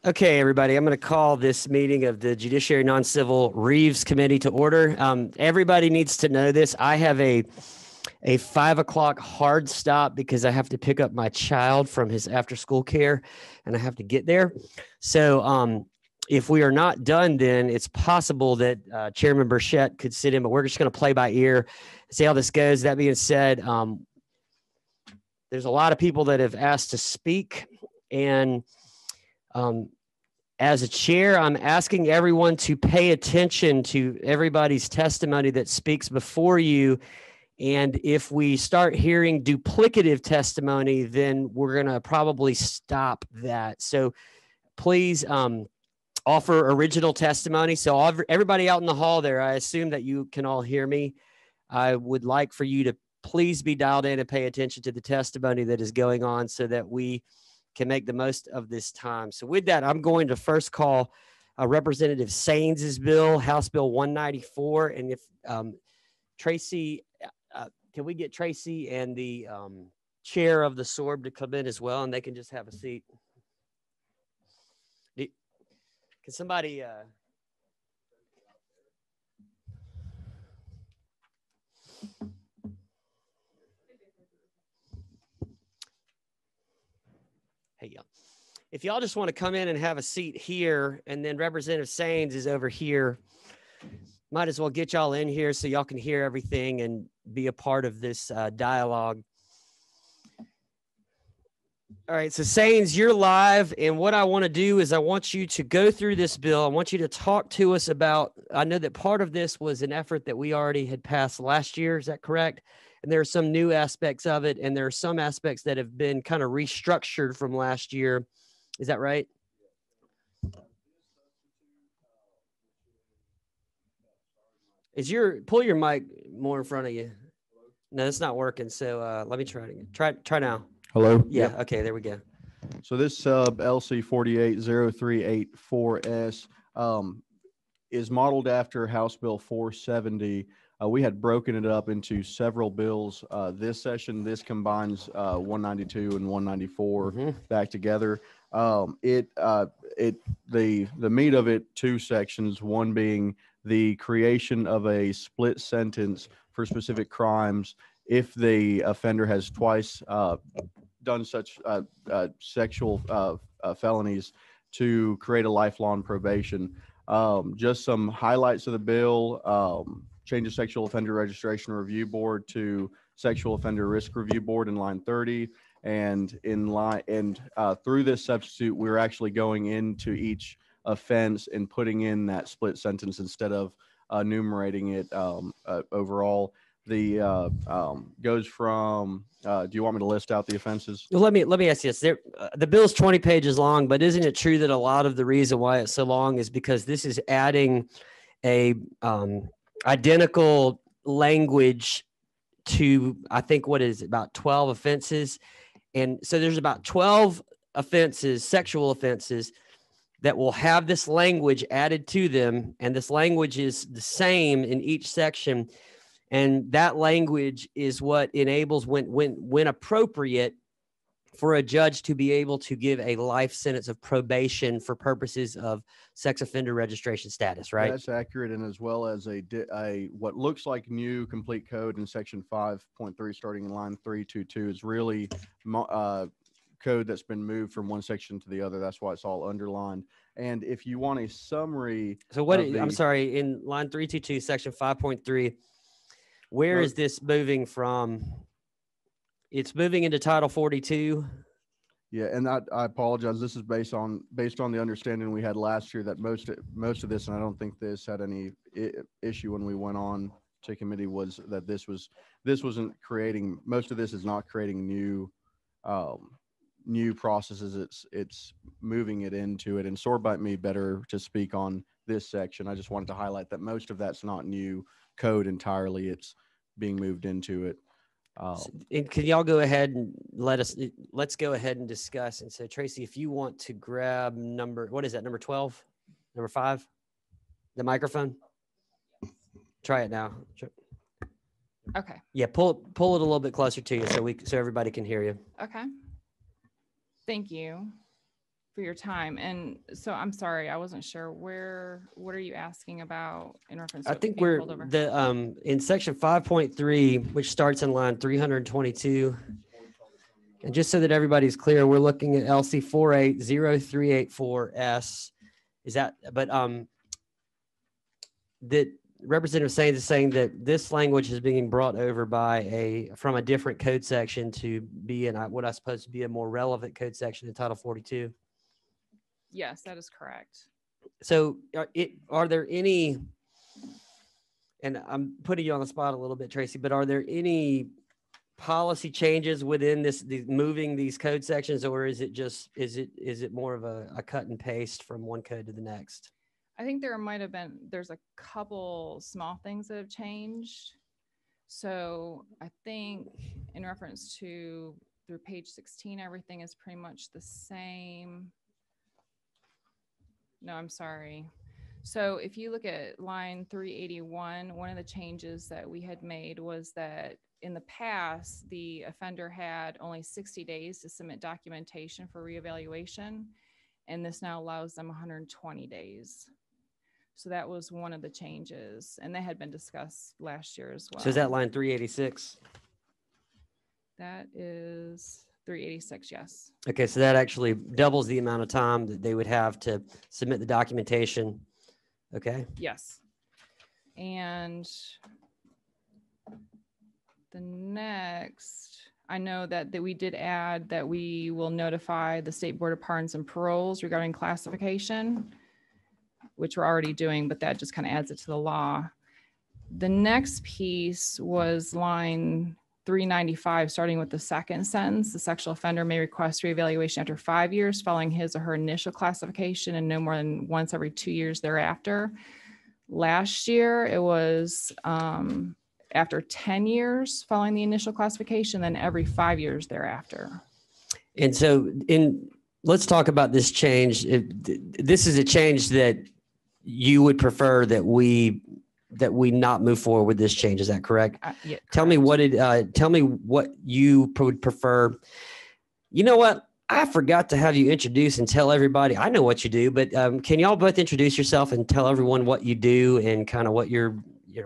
Okay, everybody, I'm going to call this meeting of the Judiciary Non-Civil Reeves Committee to order. Everybody needs to know this. I have a 5 o'clock hard stop because I have to pick up my child from his after-school care, and I have to get there. So if we are not done, then it's possible that Chairman Burchett could sit in, but we're just going to play by ear, see how this goes. That being said, there's a lot of people that have asked to speak, and as a chair, I'm asking everyone to pay attention to everybody's testimony that speaks before you. And if we start hearing duplicative testimony, then we're going to probably stop that. So please offer original testimony. So everybody out in the hall there, I assume that you can all hear me. I would like for you to please be dialed in and pay attention to the testimony that is going on so that we can make the most of this time. So with that, I'm going to first call Representative Saines' bill, House Bill 194. And if Tracy, can we get Tracy and the chair of the SORB to come in as well, and they can just have a seat? Can somebody... Hey, y'all. If y'all just want to come in and have a seat here, and then Representative Saines is over here, might as well get y'all in here so y'all can hear everything and be a part of this dialogue. All right, so Saines, you're live, and what I want to do is I want you to go through this bill. I want you to talk to us about, I know that part of this was an effort that we already had passed last year, is that correct? And there are some new aspects of it, and there are some aspects that have been kind of restructured from last year. Is that right? Pull your mic more in front of you. No, it's not working. So let me try it again. Try now. Hello? Yeah. Yep. Okay, there we go. So this sub LC 480384S is modeled after House Bill 470. We had broken it up into several bills. This session, this combines 192 and 194 back together. The meat of it, two sections, one being the creation of a split sentence for specific crimes if the offender has twice done such sexual felonies, to create a lifelong probation. Just some highlights of the bill: change of sexual offender registration review board to sexual offender risk review board in line 30, and through this substitute, we're actually going into each offense and putting in that split sentence instead of enumerating it overall. The goes from. Do you want me to list out the offenses? Well, let me ask you this. The bill's 20 pages long, but isn't it true that a lot of the reason why it's so long is because this is adding a identical language to, I think, what is it, about 12 offenses? And so there's about 12 offenses, sexual offenses, that will have this language added to them, and this language is the same in each section. And that language is what enables, when appropriate, for a judge to be able to give a life sentence of probation for purposes of sex offender registration status, right? That's accurate, and as well as a what looks like new complete code in section 5.3, starting in line 322, is really code that's been moved from one section to the other. That's why it's all underlined. And if you want a summary, so what? I'm sorry, in line 322, section 5.3. Where is this moving from? It's moving into Title 42. Yeah, and I apologize. This is based on the understanding we had last year that most of this, and I don't think this had any issue when we went on to committee, was that this wasn't creating, most of this is not creating new processes. It's moving it into it. And SORB might be better to speak on this section. I just wanted to highlight that most of that's not new code entirely. It's being moved into it. And can y'all go ahead and let's go ahead and discuss. And so Tracy, if you want to grab what is that, number 12, number 5, the microphone, try it now. Okay. Yeah, pull it a little bit closer to you so everybody can hear you. Okay. Thank you. for your time. And so I'm sorry, I wasn't sure what are you asking about in reference to I what's think being we're pulled over? in section 5.3, which starts in line 322. And just so that everybody's clear, we're looking at LC 480384S. Is that, but that Representative Sains is saying that this language is being brought over from a different code section to be in what I suppose to be a more relevant code section in Title 42. Yes, that is correct. So are there any, and I'm putting you on the spot a little bit, Tracy, but are there any policy changes within moving these code sections, or is it just, is it more of a cut and paste from one code to the next? I think there's a couple small things that have changed. So I think in reference to through page 16, everything is pretty much the same. No, I'm sorry. So if you look at line 381, one of the changes that we had made was that in the past, the offender had only 60 days to submit documentation for reevaluation, and this now allows them 120 days. So that was one of the changes, and that had been discussed last year as well. So is that line 386? That is 386, yes. Okay, so that actually doubles the amount of time that they would have to submit the documentation. Okay. Yes. And the next, I know that we did add that we will notify the State Board of Pardons and Paroles regarding classification, which we're already doing, but that just kind of adds it to the law. The next piece was line 395, starting with the second sentence. The sexual offender may request reevaluation after 5 years following his or her initial classification and no more than once every 2 years thereafter. Last year, it was after 10 years following the initial classification, then every 5 years thereafter. And so let's talk about this change. This is a change that you would prefer that we not move forward with this change. Is that correct? Yeah, tell me what you would prefer. You know what? I forgot to have you introduce and tell everybody. I know what you do, but can y'all both introduce yourself and tell everyone what you do and kind of what your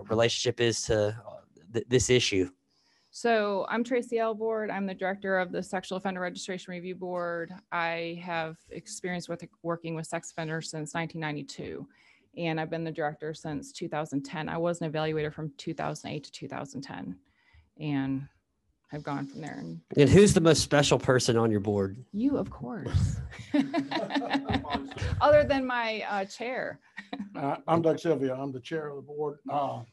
relationship is to this issue? So I'm Tracy Elbord. I'm the director of the Sexual Offender Registration Review Board. I have experience with working with sex offenders since 1992, and I've been the director since 2010. I was an evaluator from 2008 to 2010, and I've gone from there. And who's the most special person on your board? You, of course. Other than my chair. I'm Doug Sylvia. I'm the chair of the board. I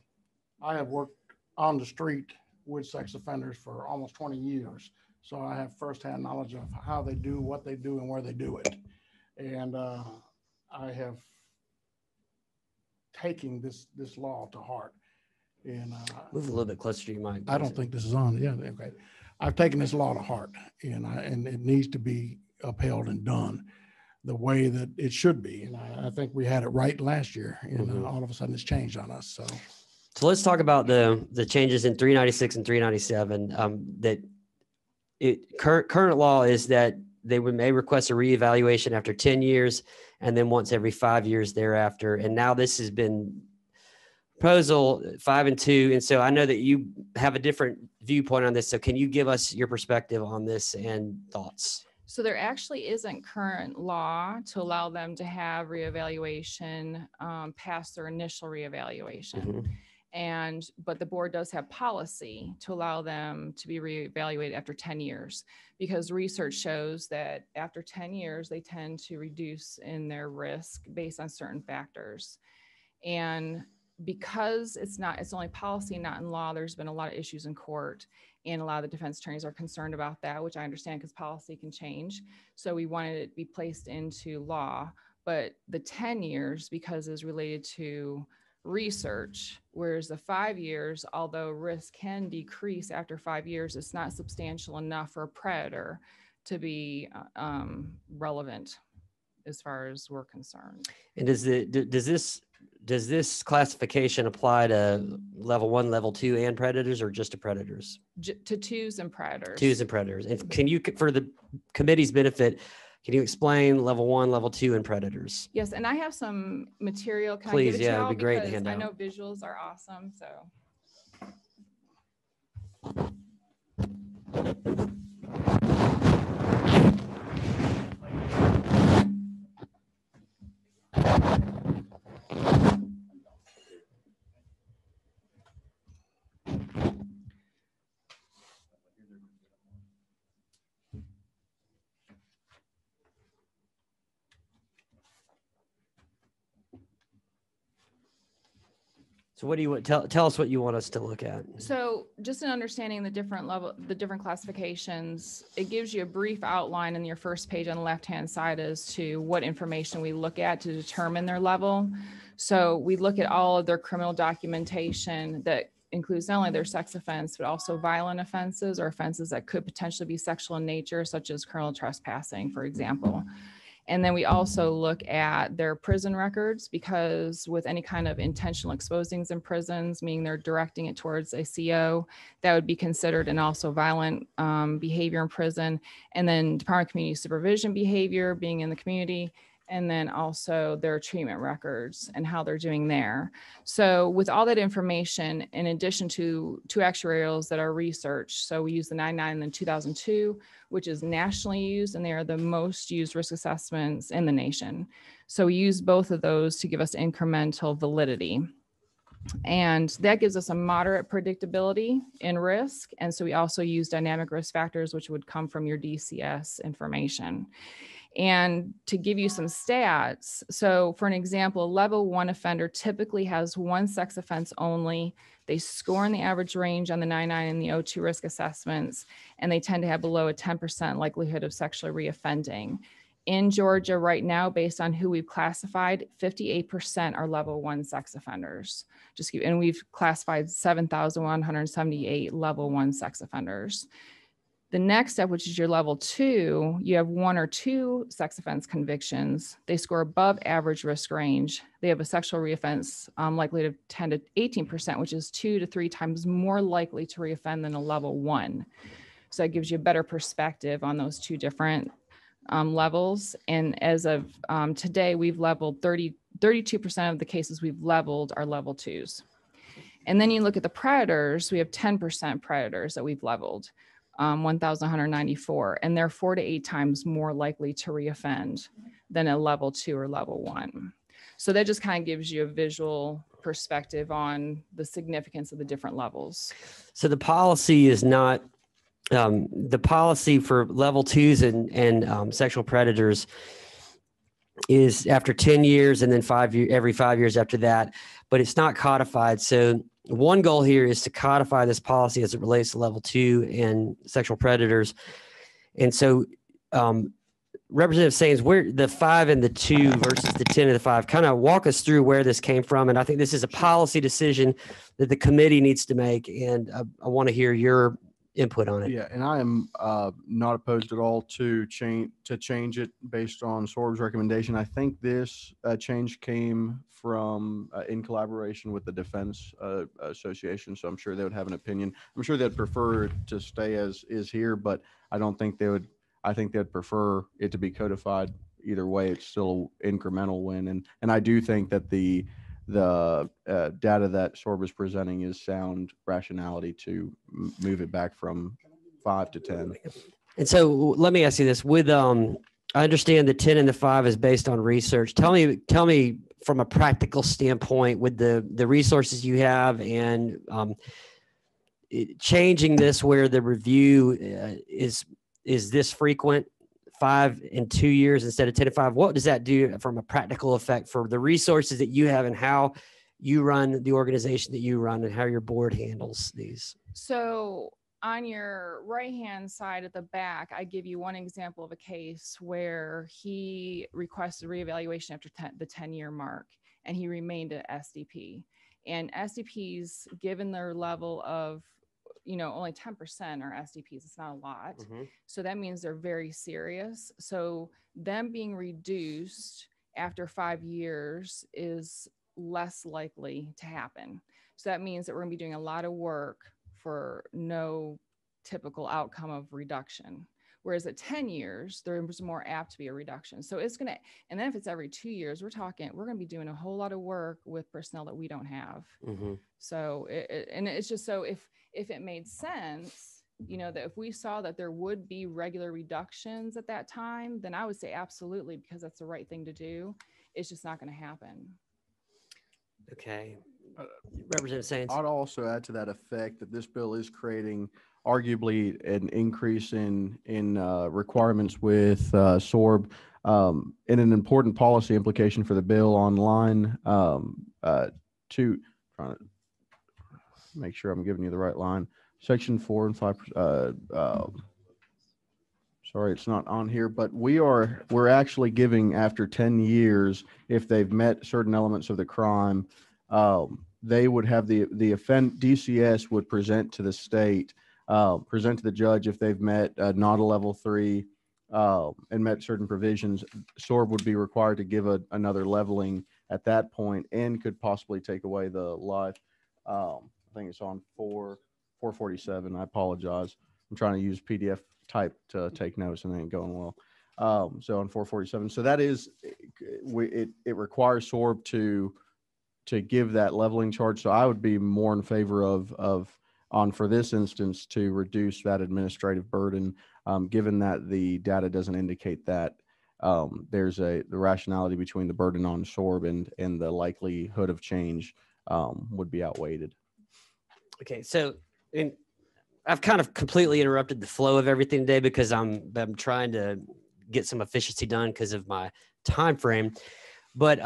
have worked on the street with sex offenders for almost 20 years. So I have firsthand knowledge of how they do, what they do, and where they do it. And I have taken this law to heart. And move a little bit closer to your mic. I don't think this is on. Yeah, okay. I've taken this law to heart, and it needs to be upheld and done the way that it should be. And I think we had it right last year, and all of a sudden it's changed on us. So let's talk about the changes in 396 and 397. Current law is that they may request a reevaluation after 10 years and then once every 5 years thereafter. And now this has been proposal 5 and 2. And so I know that you have a different viewpoint on this. So can you give us your perspective on this and thoughts? So there actually isn't current law to allow them to have reevaluation past their initial reevaluation. But the board does have policy to allow them to be reevaluated after 10 years, because research shows that after 10 years, they tend to reduce in their risk based on certain factors. And because it's only policy, not in law, there's been a lot of issues in court, and a lot of the defense attorneys are concerned about that, which I understand because policy can change. So we wanted it to be placed into law, but the 10 years, because it's related to research, whereas the 5 years, although risk can decrease after 5 years, it's not substantial enough for a predator to be relevant as far as we're concerned. And does this classification apply to level 1, level 2 and predators, or just to predators? To twos and predators. Twos and predators. And can you, for the committee's benefit, Can you explain level 1, level 2, and predators? Yes, and I have some material. Can Please, I give it yeah, to it'd y'all? be great to Because hand I out. know visuals are awesome, so. So what do you want? Tell us what you want us to look at. So just in understanding the different classifications, it gives you a brief outline in your first page on the left-hand side as to what information we look at to determine their level. So we look at all of their criminal documentation that includes not only their sex offense, but also violent offenses or offenses that could potentially be sexual in nature, such as criminal trespassing, for example. And then we also look at their prison records, because with any kind of intentional exposings in prisons, meaning they're directing it towards a CO, that would be considered, and also violent behavior in prison. And then Department of Community Supervision behavior, being in the community, and then also their treatment records and how they're doing there. So with all that information, in addition to two actuarials that are researched, so we use the 99 and the 2002, which is nationally used, and they are the most used risk assessments in the nation. So we use both of those to give us incremental validity. And that gives us a moderate predictability in risk. And so we also use dynamic risk factors, which would come from your DCS information. And to give you some stats, so for an example, a level 1 offender typically has one sex offense only. They score in the average range on the 99 and the 02 risk assessments, and they tend to have below a 10% likelihood of sexually reoffending. In Georgia right now, based on who we've classified, 58% are level 1 sex offenders. And we've classified 7,178 level 1 sex offenders. The next step, which is your level 2, you have 1 or 2 sex offense convictions. They score above average risk range. They have a sexual reoffense likelihood of 10 to 18%, which is 2 to 3 times more likely to reoffend than a level 1. So that gives you a better perspective on those two different levels. And as of today, we've leveled 32% of the cases we've leveled are level 2s. And then you look at the predators, we have 10% predators that we've leveled. 1,194, and they're 4 to 8 times more likely to reoffend than a level 2 or level 1. So that just kind of gives you a visual perspective on the significance of the different levels. So the policy is not, the policy for level 2s and sexual predators is after 10 years and then every 5 years after that, but it's not codified. So one goal here is to codify this policy as it relates to level 2 and sexual predators. And so Representative Sains, where the 5 and the 2 versus the 10 and the 5, kind of walk us through where this came from. And I think this is a policy decision that the committee needs to make. And I want to hear your input on it. Yeah, and I am not opposed at all to change it based on SORB's recommendation. I think this change came from in collaboration with the Defense Association, so I'm sure they would have an opinion. I'm sure they'd prefer it to stay as is here, but I don't think they would. I think they'd prefer it to be codified. Either way, it's still an incremental win, and I do think that the data that SORB is presenting is sound rationality to move it back from 5 to 10. And so let me ask you this: with I understand the 10 and the 5 is based on research. Tell me from a practical standpoint, with the resources you have and changing this where the review is this frequent, 5 and 2 years instead of 10 and 5. What does that do from a practical effect for the resources that you have and how you run the organization that you run and how your board handles these? So on your right-hand side at the back, I give you one example of a case where he requested reevaluation after the 10-year mark, and he remained at SDP. And SDPs, given their level of, only 10% are SDPs, it's not a lot. Mm-hmm. So that means they're very serious. So them being reduced after 5 years is less likely to happen. So that means that we're gonna be doing a lot of work for no typical outcome of reduction. Whereas at 10 years, there was more apt to be a reduction. So it's going to, and then if it's every 2 years, we're going to be doing a whole lot of work with personnel that we don't have. So, and it's just, so if it made sense, that if we saw that there would be regular reductions at that time, then I would say absolutely, because that's the right thing to do. It's just not going to happen. Okay. Representative Sainz. I'd also add to that effect that this bill is creating arguably an increase in requirements with SORB, and an important policy implication for the bill on line two. Trying to make sure I'm giving you the right line. Section 4 and 5. Sorry, it's not on here, but we're actually giving, after 10 years, if they've met certain elements of the crime, they would have the DCS would present to the state, present to the judge if they've met not a level 3 and met certain provisions. SORB would be required to give another leveling at that point, and could possibly take away the life. I think it's on 447. I apologize. I'm trying to use PDF type to take notes and it ain't going well. So on 447. So that is, it requires SORB to give that leveling charge. So I would be more in favor of for this instance, to reduce that administrative burden, given that the data doesn't indicate that there's the rationality between the burden on SORB and the likelihood of change would be outweighed. Okay, so I've kind of completely interrupted the flow of everything today because I'm trying to get some efficiency done because of my time frame. But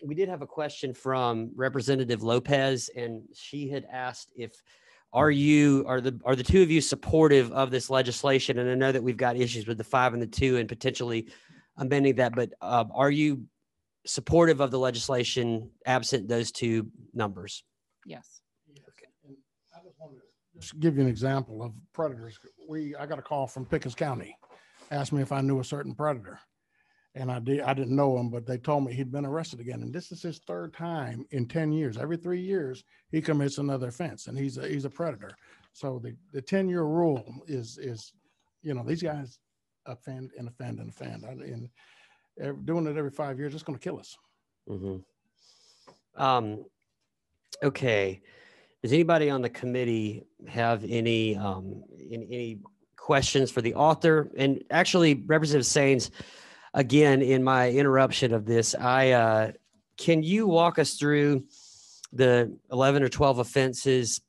we did have a question from Representative Lopez, and she had asked if are the two of you supportive of this legislation? And I know that we've got issues with the 5 and the 2 and potentially amending that, but are you supportive of the legislation absent those two numbers? Yes. Okay. And I just wanted to just give you an example of predators. I got a call from Pickens County, asked me if I knew a certain predator. And I didn't know him, but they told me he'd been arrested again. And this is his 3rd time in 10 years. Every 3 years, he commits another offense, and he's a predator. So the 10-year rule is, these guys offend and offend and offend. And doing it every 5 years, it's going to kill us. Okay. Does anybody on the committee have any questions for the author? And actually, Representative Sainz, again, in my interruption of this, can you walk us through the 11 or 12 offenses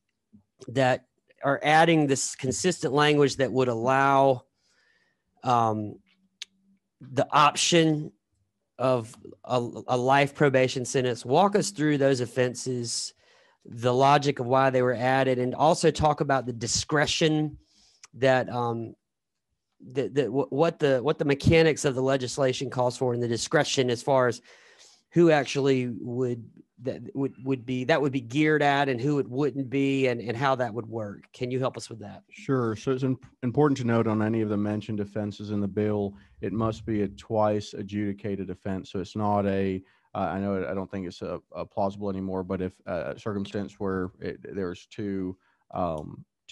that are adding this consistent language that would allow the option of a life probation sentence? Walk us through those offenses, the logic of why they were added, and also talk about the discretion that what the mechanics of the legislation calls for, and the discretion as far as who actually would be geared at and who it wouldn't be, and how that would work. Can you help us with that? Sure. So it's important to note on any of the mentioned offenses in the bill, it must be a twice adjudicated offense. So it's not I don't think it's a plausible anymore, but if a circumstance where there's two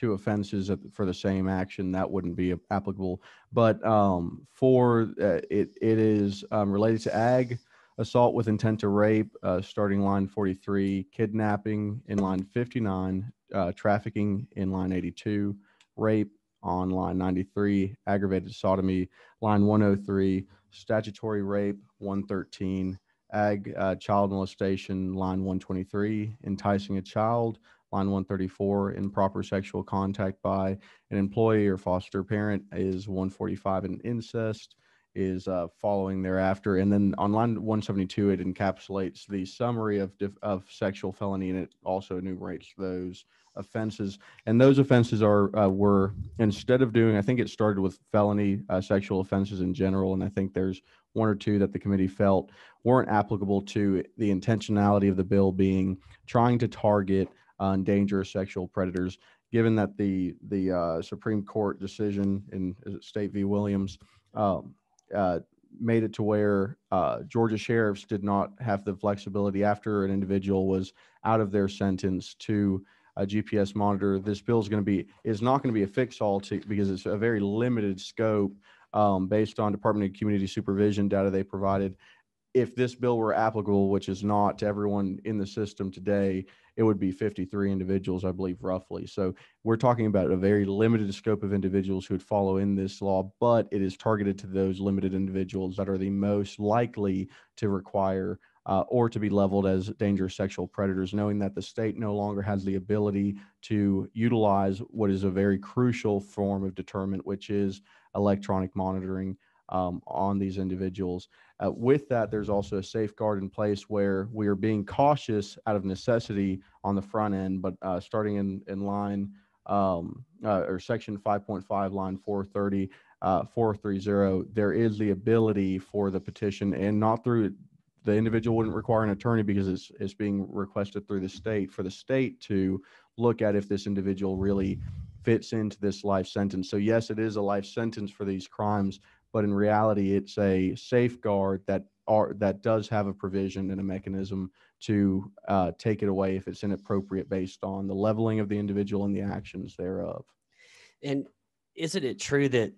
offenses for the same action, that wouldn't be applicable. But it is related to ag, assault with intent to rape, starting line 43, kidnapping in line 59, trafficking in line 82, rape on line 93, aggravated sodomy line 103, statutory rape 113, ag child molestation line 123, enticing a child line 134, improper sexual contact by an employee or foster parent is 145, and incest is following thereafter. And then on line 172, it encapsulates the summary of sexual felony, and it also enumerates those offenses. And those offenses were, instead of doing, I think it started with felony sexual offenses in general, and I think there's 1 or 2 that the committee felt weren't applicable to the intentionality of the bill being trying to target dangerous sexual predators, given that the Supreme Court decision in State v. Williams made it to where Georgia sheriffs did not have the flexibility after an individual was out of their sentence to a GPS monitor. This bill is not going to be a fix-all because it's a very limited scope based on Department of Community Supervision data they provided. If this bill were applicable, which is not to everyone in the system today, it would be 53 individuals, I believe, roughly. So we're talking about a very limited scope of individuals who would follow in this law, but it is targeted to those limited individuals that are the most likely to require or to be leveled as dangerous sexual predators, knowing that the state no longer has the ability to utilize what is a very crucial form of deterrent, which is electronic monitoring on these individuals. With that, there's also a safeguard in place where we are being cautious out of necessity on the front end, but starting in line or section 5.5, line 430, there is the ability for the petition, and not through the individual wouldn't require an attorney because it's being requested through the state, for the state to look at if this individual really fits into this life sentence. So yes, it is a life sentence for these crimes, but in reality, it's a safeguard that does have a provision and a mechanism to take it away if it's inappropriate based on the leveling of the individual and the actions thereof. And isn't it true that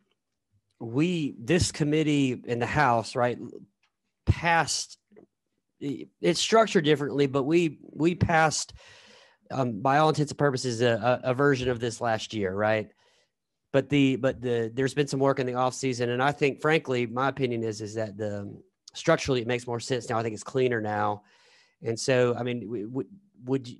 this committee in the House, right, passed, it's structured differently, but we passed, by all intents and purposes, a version of this last year, right? But there's been some work in the off season, and I think, frankly, my opinion is that structurally it makes more sense now. I think it's cleaner now, and so I mean,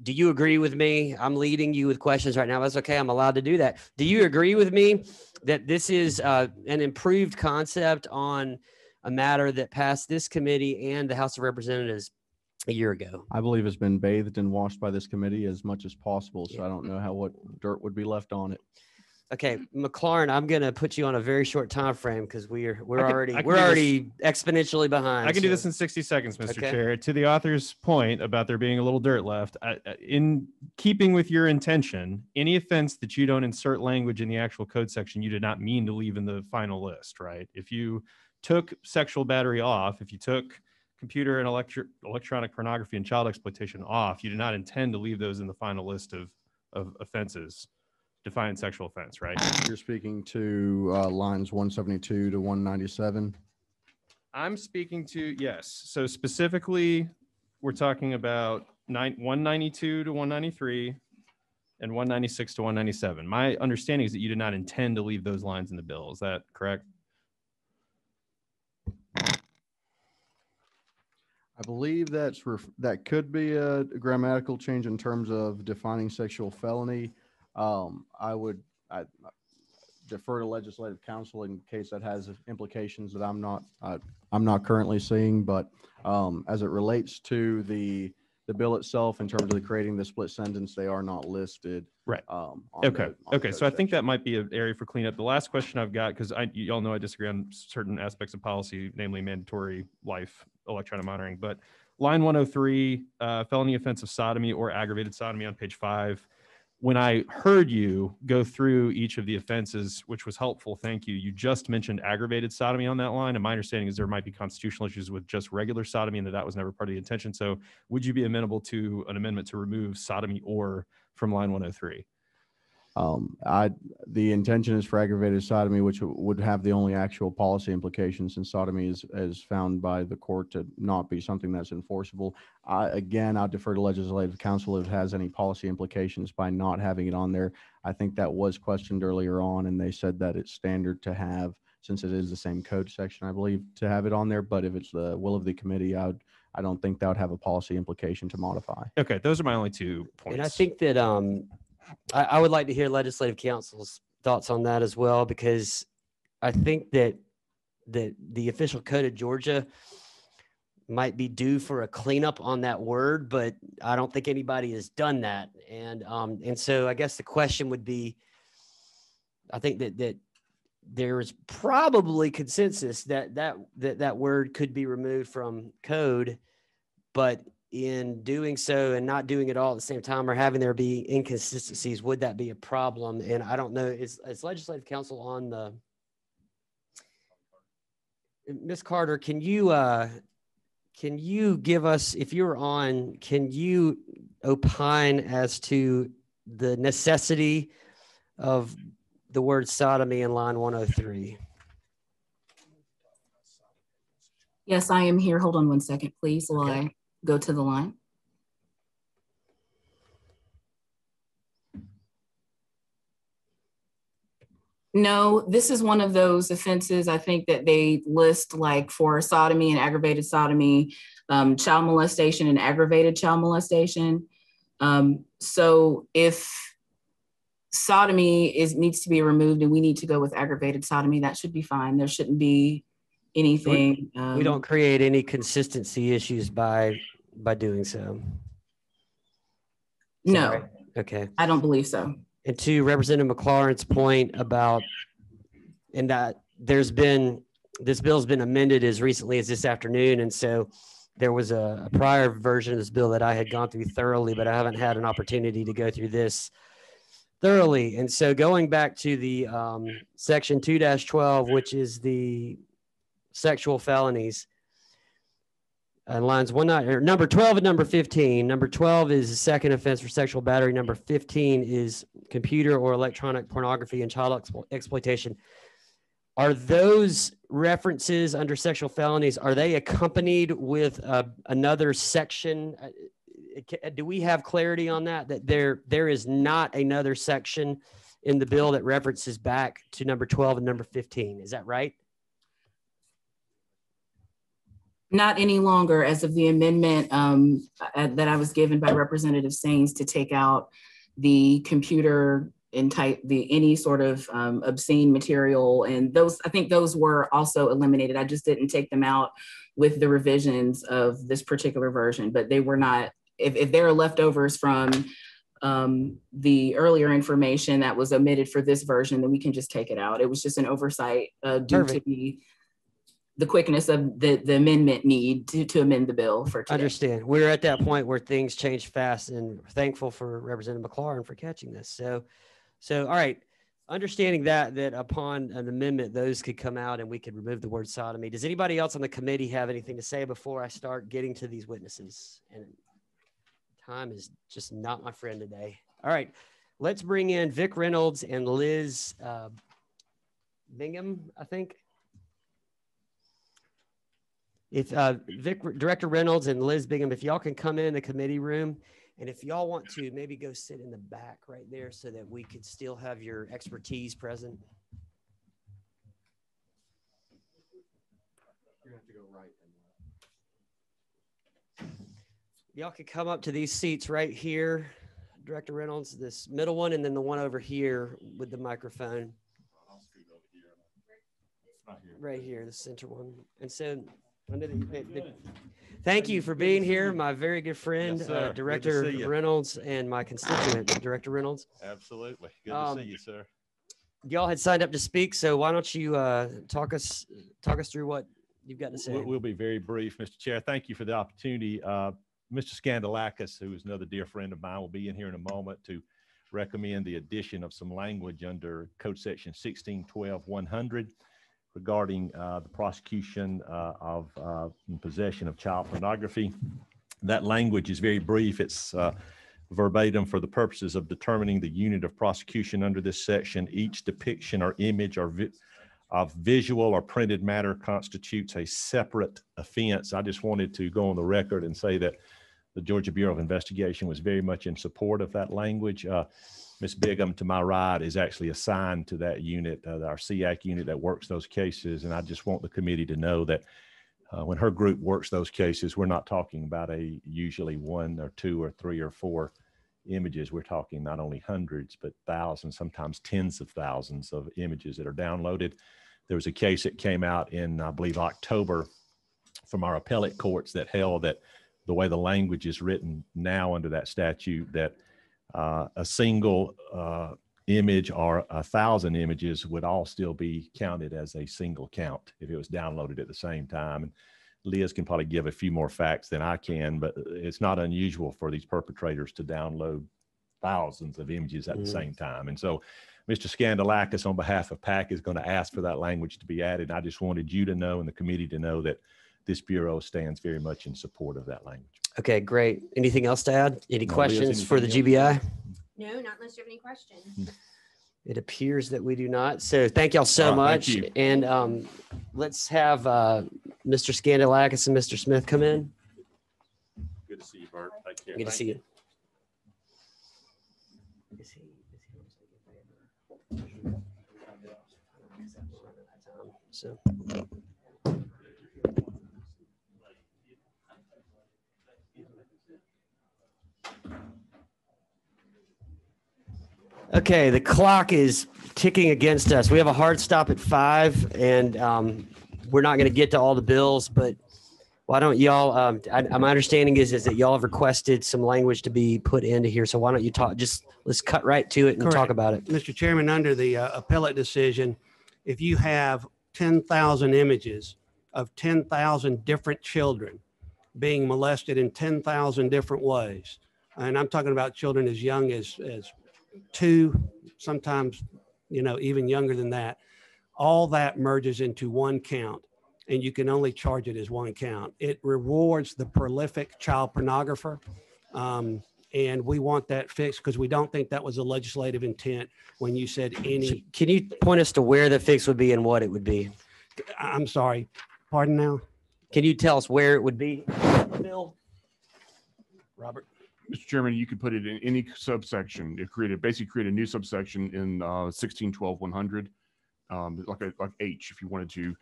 do you agree with me? I'm leading you with questions right now. That's okay. I'm allowed to do that. Do you agree with me that this is an improved concept on a matter that passed this committee and the House of Representatives a year ago? I believe it's been bathed and washed by this committee as much as possible, so I don't know what dirt would be left on it. Okay, McLaurin, I'm going to put you on a very short time frame because we're already exponentially behind. I can do this in 60 seconds, Mr. Chair. To the author's point about there being a little dirt left, in keeping with your intention, any offense that you don't insert language in the actual code section, you did not mean to leave in the final list, right? If you took sexual battery off, if you took computer and electronic pornography and child exploitation off, you did not intend to leave those in the final list of offenses. Defined sexual offense, right? You're speaking to lines 172 to 197. I'm speaking to, yes. So specifically, we're talking about 192 to 193 and 196 to 197. My understanding is that you did not intend to leave those lines in the bill. Is that correct? I believe that could be a grammatical change in terms of defining sexual felony. I defer to legislative counsel in case that has implications that I'm not currently seeing, but as it relates to the bill itself, in terms of creating the split sentence, they are not listed. Right. Okay. So I think that might be an area for cleanup. The last question I've got, because y'all know I disagree on certain aspects of policy, namely mandatory life electronic monitoring, but line 103, felony offense of sodomy or aggravated sodomy on page 5. When I heard you go through each of the offenses, which was helpful, thank you, you just mentioned aggravated sodomy on that line. And my understanding is there might be constitutional issues with just regular sodomy and that was never part of the intention. So would you be amenable to an amendment to remove sodomy or from line 103? The intention is for aggravated sodomy, which would have the only actual policy implications, and sodomy is found by the court to not be something that's enforceable. Again, I'll defer to legislative counsel if it has any policy implications by not having it on there. I think that was questioned earlier on, and they said that it's standard to have, since it is the same code section, I believe, to have it on there. But if it's the will of the committee, I don't think that would have a policy implication to modify. Okay, those are my only 2 points. And I think that I would like to hear legislative counsel's thoughts on that as well, because I think that the official code of Georgia might be due for a cleanup on that word, but I don't think anybody has done that. And so I guess the question would be, I think that there is probably consensus that word could be removed from code, but in doing so and not doing it all at the same time, or having there be inconsistencies, would that be a problem? And I don't know, is legislative counsel on the, Ms. Carter, can you give us, if you're on, can you opine as to the necessity of the word sodomy in line 103. Yes, I am here. Hold on one second, please, while Okay. I go to the line. No, this is one of those offenses I think that they list like for sodomy and aggravated sodomy, child molestation and aggravated child molestation. So if sodomy needs to be removed and we need to go with aggravated sodomy, that should be fine. There shouldn't be anything. We don't create any consistency issues by doing so. Is that No, right? Okay. I don't believe so. And to Representative McLaurin's point about, and that this bill's been amended as recently as this afternoon. And so there was a prior version of this bill that I had gone through thoroughly, but I haven't had an opportunity to go through this thoroughly. And so going back to the section 2-12, which is the sexual felonies, lines number 12 and number 15. Number 12 is a second offense for sexual battery. Number 15 is computer or electronic pornography and child exploitation. Are those references under sexual felonies, are they accompanied with another section? Do we have clarity on that? That there is not another section in the bill that references back to number 12 and number 15. Is that right? Not any longer, as of the amendment that I was given by Representative Saines to take out the computer and any sort of obscene material. And those, I think those were also eliminated. I just didn't take them out with the revisions of this particular version, but they were not, if they're leftovers from the earlier information that was omitted for this version, then we can just take it out. It was just an oversight due to the quickness of the amendment need to amend the bill for today. Understand. We're at that point where things change fast, and thankful for Representative McLaurin for catching this. So all right. Understanding that upon an amendment, those could come out and we could remove the word sodomy. Does anybody else on the committee have anything to say before I start getting to these witnesses? And time is just not my friend today. All right. Let's bring in Vic Reynolds and Liz Bingham, I think. If Director Reynolds and Liz Bingham, if y'all can come in the committee room, and if y'all want to maybe go sit in the back right there so that we could still have your expertise present. You're gonna have to go right and left. Y'all could come up to these seats right here, Director Reynolds, this middle one, and then the one over here with the microphone. Right here, the center one. And so, thank you for being here, my very good friend, yes, Director Reynolds, and my constituent, Director Reynolds. Absolutely. Good to see you, sir. Y'all had signed up to speak, so why don't you talk us through what you've got to say. We'll be very brief, Mr. Chair. Thank you for the opportunity. Mr. Scandalakis, who is another dear friend of mine, will be in here in a moment to recommend the addition of some language under Code Section 1612-100 regarding the prosecution of possession of child pornography. That language is very brief. It's verbatim: for the purposes of determining the unit of prosecution under this section, each depiction or image or of visual or printed matter constitutes a separate offense. I just wanted to go on the record and say that the Georgia Bureau of Investigation was very much in support of that language. Ms. Bigham, to my right, is actually assigned to that unit, our SEAC unit that works those cases. And I just want the committee to know that when her group works those cases, we're not talking about usually 1 or 2 or 3 or 4 images. We're talking not only hundreds, but thousands, sometimes tens of thousands of images that are downloaded. There was a case that came out in, I believe, October from our appellate courts that held that the way the language is written now under that statute, that a single image or 1,000 images would all still be counted as a single count if it was downloaded at the same time. And Liz can probably give a few more facts than I can, but it's not unusual for these perpetrators to download thousands of images at the same time. And so Mr. Scandalakis, on behalf of PAC, is going to ask for that language to be added. And I just wanted you to know and the committee to know that this Bureau stands very much in support of that language. Okay, great. Anything else to add? Any No, questions Liz, for the anything else? GBI? No, not unless you have any questions. It appears that we do not. So thank y'all so Thank much. you. And let's have Mr. Scandalakis and Mr. Smith come in. Good to see you, Bart. Take care. Good to see you. So. Okay, the clock is ticking against us. We have a hard stop at 5, and we're not going to get to all the bills, but why don't y'all, my understanding is that y'all have requested some language to be put into here. So why don't you talk, just let's cut right to it and talk Correct. about it. Mr. Chairman, under the appellate decision, if you have 10,000 images of 10,000 different children being molested in 10,000 different ways, and I'm talking about children as young as 2, sometimes, even younger than that, all that merges into one count, and you can only charge it as one count. It rewards the prolific child pornographer. And we want that fixed because we don't think that was a legislative intent when you said any. So can you point us to where the fix would be and what it would be? I'm sorry, pardon now? Can you tell us where it would be, Bill? Robert? Mr. Chairman, you could put it in any subsection. It basically create a new subsection in 1612-100, like H, if you wanted to,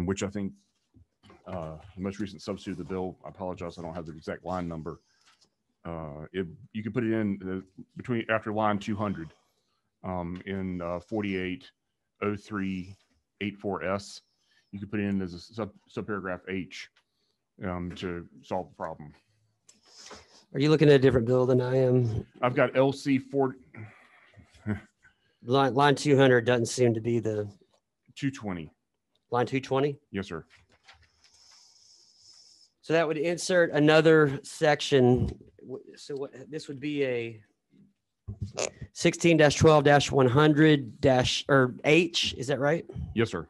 which I think the most recent substitute of the bill. I apologize, I don't have the exact line number. You could put it in after line 200 in 480384S. You could put it in as a subparagraph H to solve the problem. Are you looking at a different bill than I am? I've got LC 40. Line 200 doesn't seem to be the 220. line 220. Yes, sir. So that would insert another section. So what this would be a 16-12-100 or H, is that right? Yes, sir.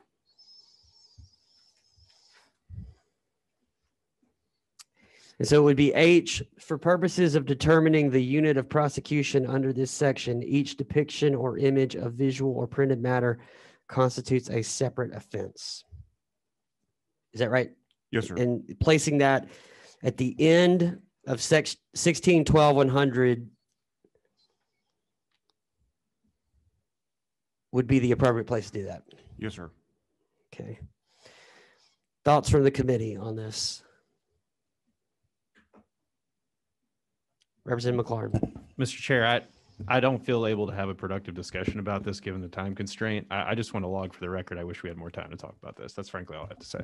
And so it would be H, for purposes of determining the unit of prosecution under this section, each depiction or image of visual or printed matter constitutes a separate offense. Is that right? Yes, sir. And placing that at the end of 16-12-100 would be the appropriate place to do that. Yes, sir. Okay. Thoughts from the committee on this? Representative McLaurin. Mr. Chair, I don't feel able to have a productive discussion about this given the time constraint. I just want to log for the record. I wish we had more time to talk about this. That's frankly all I have to say.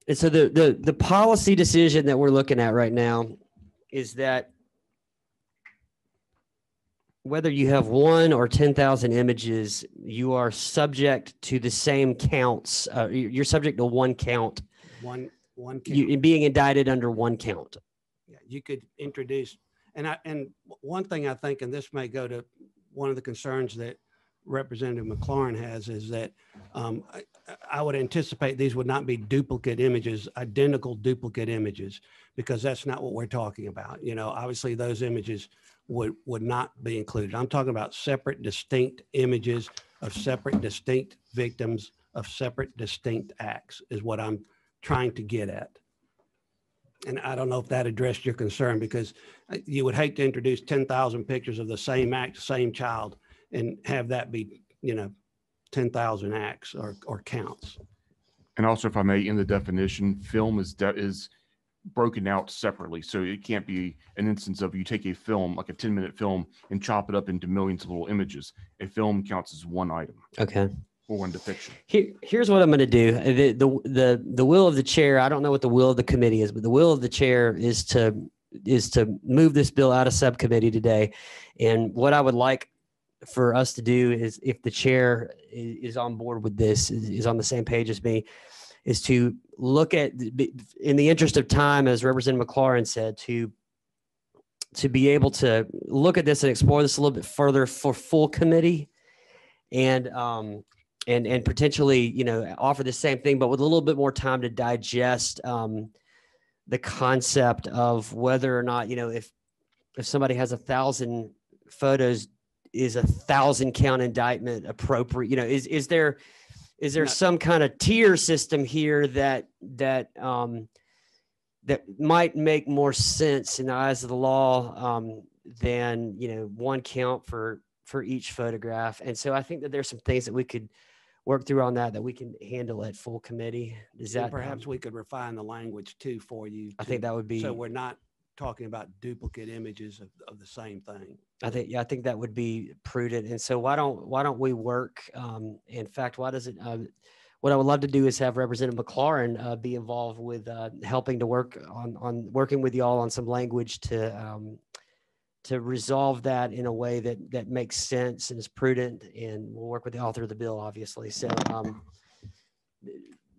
And so the policy decision that we're looking at right now is that whether you have 1 or 10,000 images, you are subject to the same counts. You're subject to one count. One count. You being indicted under one count. Yeah, you could introduce, and one thing I think, and this may go to one of the concerns that Representative McLaurin has, is that I would anticipate these would not be duplicate images, identical duplicate images, because that's not what we're talking about. Obviously those images would not be included. I'm talking about separate, distinct images of separate, distinct victims of separate, distinct acts is what I'm trying to get at. And I don't know if that addressed your concern, because you would hate to introduce 10,000 pictures of the same act, same child, and have that be, 10,000 acts or counts. And also, if I may, in the definition, film is broken out separately. So it can't be an instance of you take a film, like a 10-minute film, and chop it up into millions of little images. A film counts as one item. Okay. Or one depiction. Here's what I'm going to do. The will of the chair, I don't know what the will of the committee is, but the will of the chair is to move this bill out of subcommittee today. And what I would like for us to do is, if the chair is on board with this, is on the same page as me, is to look at, in the interest of time, as Representative McLaurin said, to be able to look at this and explore this a little bit further for full committee, and potentially, offer the same thing, but with a little bit more time to digest the concept of whether or not, if somebody has 1,000 photos, is 1,000 count indictment appropriate? Is there some kind of tier system here that might make more sense in the eyes of the law than one count for each photograph? And so I think that there's some things that we could work through on that we can handle at full committee. Is And that perhaps we could refine the language too for you? I think that would be, So we're not talking about duplicate images of the same thing. I think that would be prudent. And so why don't we work? In fact, what I would love to do is have Representative McLaurin be involved with helping to work on working with y'all on some language to resolve that in a way that makes sense and is prudent, and we'll work with the author of the bill, obviously. So,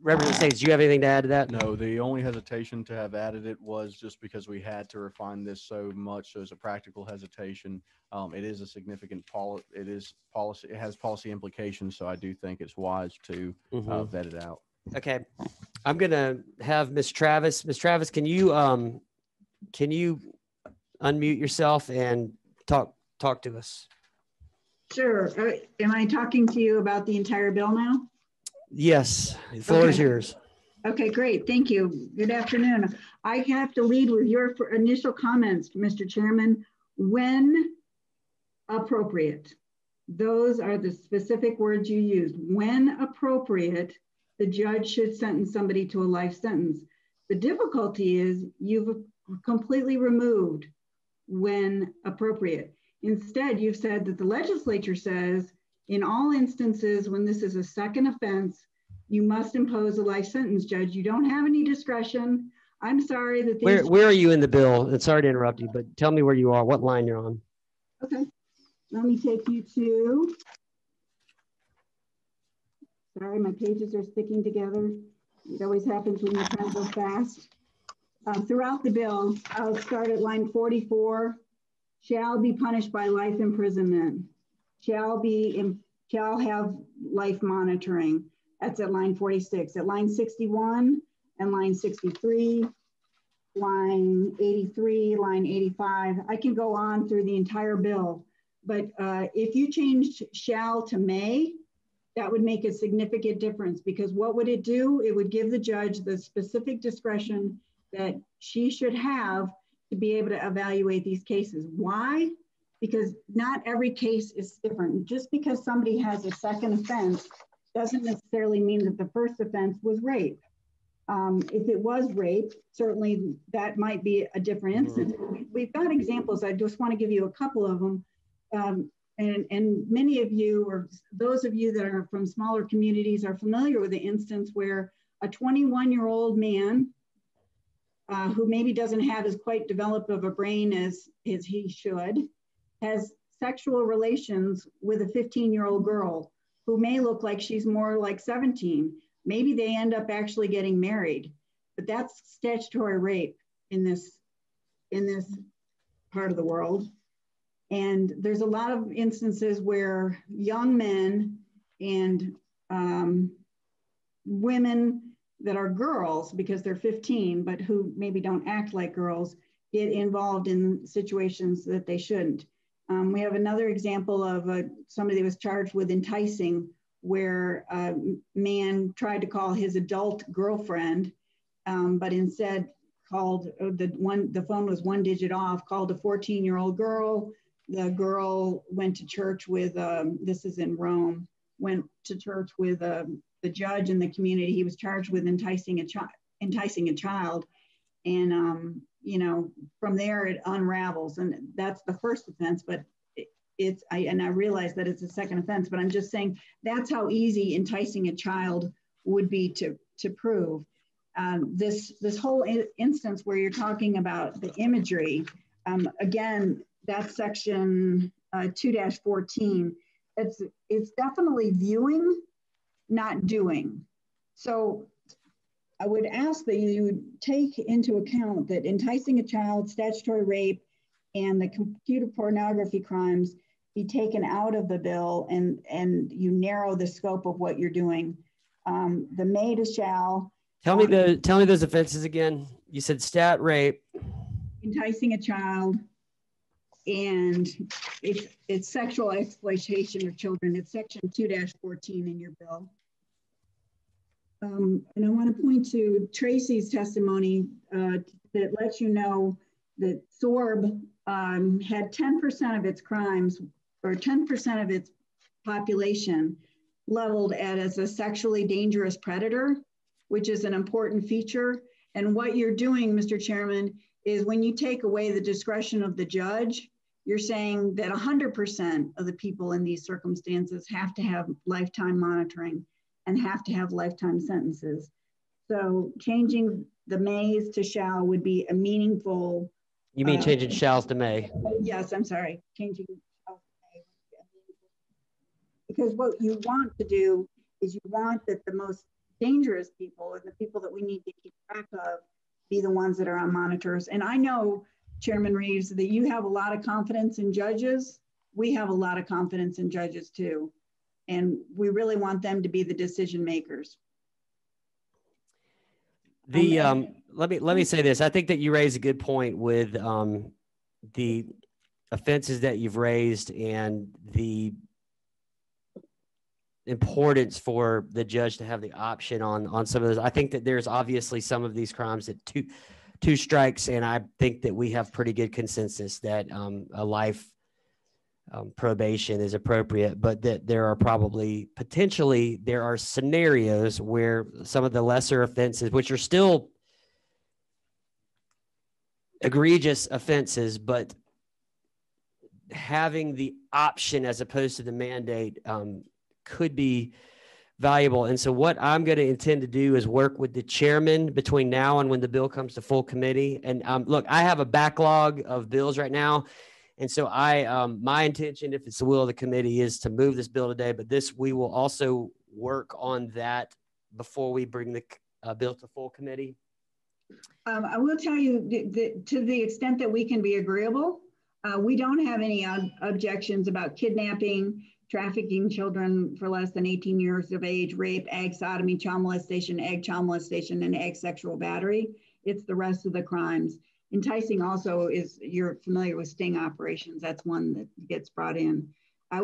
Representative States, do you have anything to add to that? No, the only hesitation to have added it was just because we had to refine this so much. So it's a practical hesitation. It is a significant policy. It has policy implications. So I do think it's wise to vet it out. Okay. I'm going to have Ms. Travis. Ms. Travis, can you unmute yourself and talk to us? Sure. Am I talking to you about the entire bill now? Yes, the floor is yours. Okay, great. Thank you. Good afternoon. I have to lead with your initial comments, Mr. Chairman. When appropriate, those are the specific words you used. When appropriate, the judge should sentence somebody to a life sentence. The difficulty is you've completely removed when appropriate. Instead, you've said that the legislature says in all instances when this is a second offense, you must impose a life sentence, Judge. You don't have any discretion. I'm sorry that these— Where are you in the bill? And sorry to interrupt you, but tell me where you are, what line you're on. Okay, let me take you to— sorry, my pages are sticking together. It always happens when you kind of go fast. Throughout the bill, I'll start at line 44. Shall be punished by life imprisonment. Shall have life monitoring. That's at line 46. At line 61 and line 63, line 83, line 85. I can go on through the entire bill, but if you changed shall to may, that would make a significant difference, because what would it do? It would give the judge the specific discretion that she should have to be able to evaluate these cases. Why? Because not every case is different. Just because somebody has a second offense doesn't necessarily mean that the first offense was rape. If it was rape, certainly that might be a different instance. We've got examples. I just want to give you a couple of them. And many of you, or those of you that are from smaller communities, are familiar with the instance where a 21-year-old man who maybe doesn't have as quite developed of a brain as he should, has sexual relations with a 15-year-old girl who may look like she's more like 17. Maybe they end up actually getting married, but that's statutory rape in this part of the world. And there's a lot of instances where young men and women that are girls because they're 15, but who maybe don't act like girls, get involved in situations that they shouldn't. We have another example of somebody that was charged with enticing, where a man tried to call his adult girlfriend, but instead called, the phone was one digit off, called a 14-year-old girl. The girl went to church with, this is in Rome, went to church with the judge in the community. He was charged with enticing a child. And, you know, from there it unravels, and that's the first offense, but I realize that it's a second offense, but I'm just saying that's how easy enticing a child would be to prove. This whole instance where you're talking about the imagery, again, that's section 2-14. It's definitely viewing, not doing. So I would ask that you take into account that enticing a child, statutory rape, and the computer pornography crimes be taken out of the bill, and you narrow the scope of what you're doing. The may to shall. Tell me those offenses again. You said stat rape. Enticing a child, and it's sexual exploitation of children. It's section 2-14 in your bill. And I want to point to Tracy's testimony that lets you know that SORB had 10% of its crimes, or 10% of its population leveled as a sexually dangerous predator, which is an important feature. And what you're doing, Mr. Chairman, is when you take away the discretion of the judge, you're saying that 100% of the people in these circumstances have to have lifetime monitoring and have to have lifetime sentences. So changing the mays to shall would be a meaningful. You mean changing shalls to may? Yes, I'm sorry, changing shall to may. Because what you want to do is you want that the most dangerous people and the people that we need to keep track of be the ones that are on monitors. And I know, Chairman Reeves, that you have a lot of confidence in judges. We have a lot of confidence in judges too. And we really want them to be the decision makers. The let me say this. I think that you raise a good point with the offenses that you've raised and the importance for the judge to have the option on some of those. I think that there's obviously some of these crimes that two strikes, and I think that we have pretty good consensus that a life probation is appropriate, but that there are probably potentially there are scenarios where some of the lesser offenses, which are still egregious offenses, but having the option as opposed to the mandate could be valuable. And so what I'm going to intend to do is work with the chairman between now and when the bill comes to full committee. And look, I have a backlog of bills right now. And so my intention, if it's the will of the committee, is to move this bill today, but we will also work on that before we bring the bill to full committee. I will tell you that to the extent that we can be agreeable, we don't have any objections about kidnapping, trafficking children for less than 18 years of age, rape, egg sodomy, child molestation, egg child molestation, and egg sexual battery. It's the rest of the crimes. Enticing also is, you're familiar with sting operations. That's one that gets brought in. I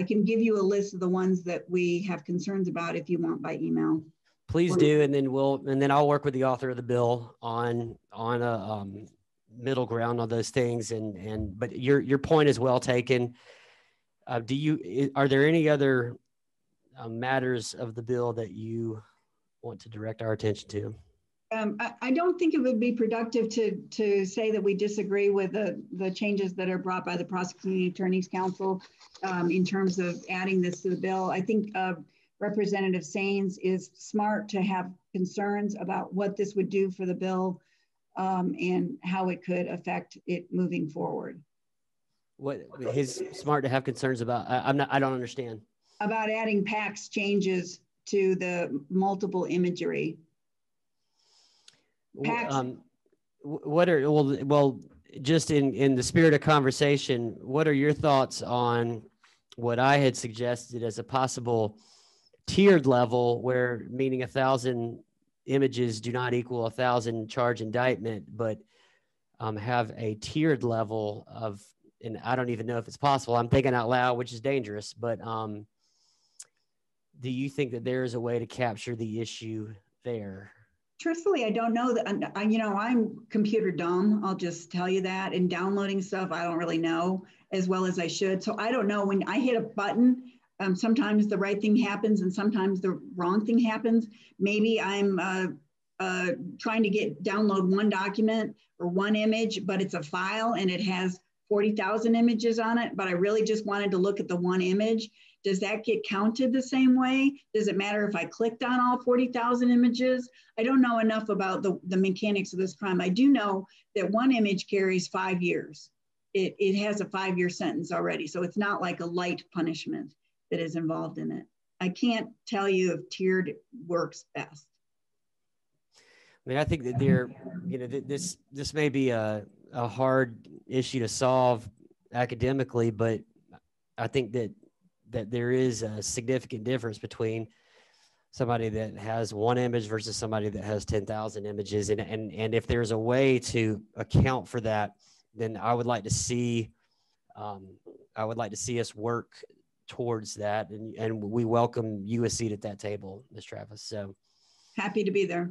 can give you a list of the ones that we have concerns about if you want by email. Please do, and then I'll work with the author of the bill on a middle ground on those things. But your point is well taken. Are there any other matters of the bill that you want to direct our attention to? I don't think it would be productive to say that we disagree with the changes that are brought by the Prosecuting Attorney's Council in terms of adding this to the bill. I think Representative Saines is smart to have concerns about what this would do for the bill and how it could affect it moving forward. What he's smart to have concerns about? I don't understand. About adding PACS changes to the multiple imagery. Just in the spirit of conversation, what are your thoughts on what I had suggested as a possible tiered level, where meaning 1,000 images do not equal 1,000 charge indictment, but have a tiered level of, and I don't even know if it's possible. I'm thinking out loud, which is dangerous, but do you think that there is a way to capture the issue there? Truthfully, I don't know that. I'm computer dumb. I'll just tell you that. And downloading stuff, I don't really know as well as I should. So I don't know. When I hit a button, sometimes the right thing happens and sometimes the wrong thing happens. Maybe I'm trying to download one document or one image, but it's a file and it has 40,000 images on it, but I really just wanted to look at the one image. Does that get counted the same way? Does it matter if I clicked on all 40,000 images? I don't know enough about the mechanics of this crime. I do know that one image carries 5 years. It has a 5-year sentence already. So it's not like a light punishment that is involved in it. I can't tell you if tiered works best. I mean, I think that this may be a hard issue to solve academically, but I think that there is a significant difference between somebody that has one image versus somebody that has 10,000 images. And if there's a way to account for that, then I would like to see us work towards that. And we welcome you a seat at that table, Ms. Travis. So Happy to be there.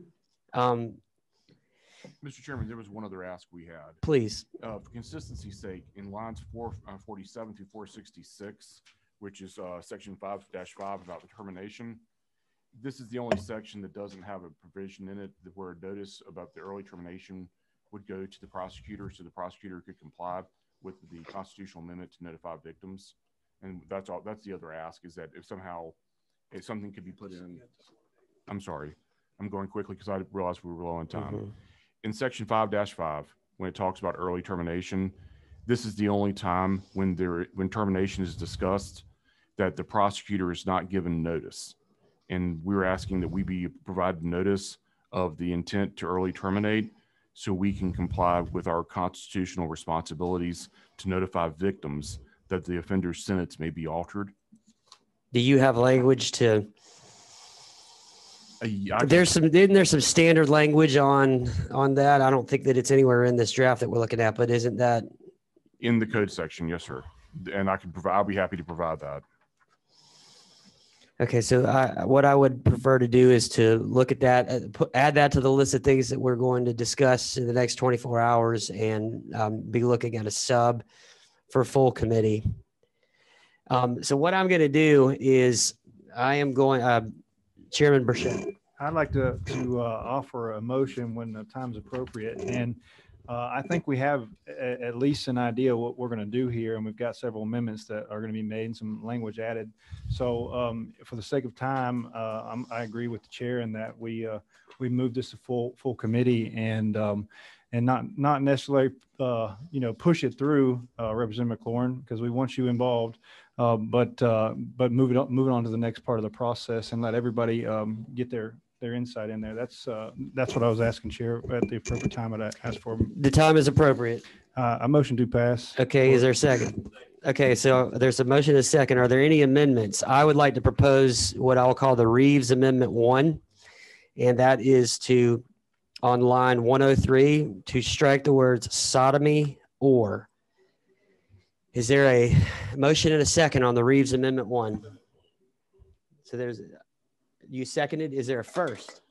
Mr. Chairman, there was one other ask we had. Please. For consistency's sake, in lines 447 through 466, which is section 5-5 about the termination, this is the only section that doesn't have a provision in it where a notice about the early termination would go to the prosecutor, so the prosecutor could comply with the constitutional amendment to notify victims. And that's all. That's the other ask, is that if something could be put in. I'm sorry, I'm going quickly because I realized we were low on time. Mm-hmm. In section 5-5, when it talks about early termination, this is the only time when termination is discussed that the prosecutor is not given notice. And we're asking that we be provided notice of the intent to early terminate so we can comply with our constitutional responsibilities to notify victims that the offender's sentence may be altered. Do you have language to? Isn't there some standard language on that? I don't think that it's anywhere in this draft that we're looking at, but isn't that in the code section? Yes, sir. And I'll be happy to provide that. Okay, so what I would prefer to do is to look at that, add that to the list of things that we're going to discuss in the next 24 hours, and be looking at a sub for full committee. So what I'm going to do is I am going, Chairman Burchett. I'd like to offer a motion when the time's appropriate. And I think we have at least an idea what we're going to do here. And we've got several amendments that are going to be made and some language added. So for the sake of time, I agree with the chair in that we move this to full committee and not necessarily, push it through Representative McLaurin, because we want you involved. But moving on to the next part of the process and let everybody get their insight in there. That's what I was asking, Chair, at the appropriate time I asked for. The time is appropriate. A motion to pass. Okay, is there a second? Okay, so there's a motion and a second. Are there any amendments? I would like to propose what I'll call the Reeves Amendment 1, and that is to, on line 103, to strike the words sodomy or. Is there a motion and a second on the Reeves Amendment 1? So you seconded. Is there a first?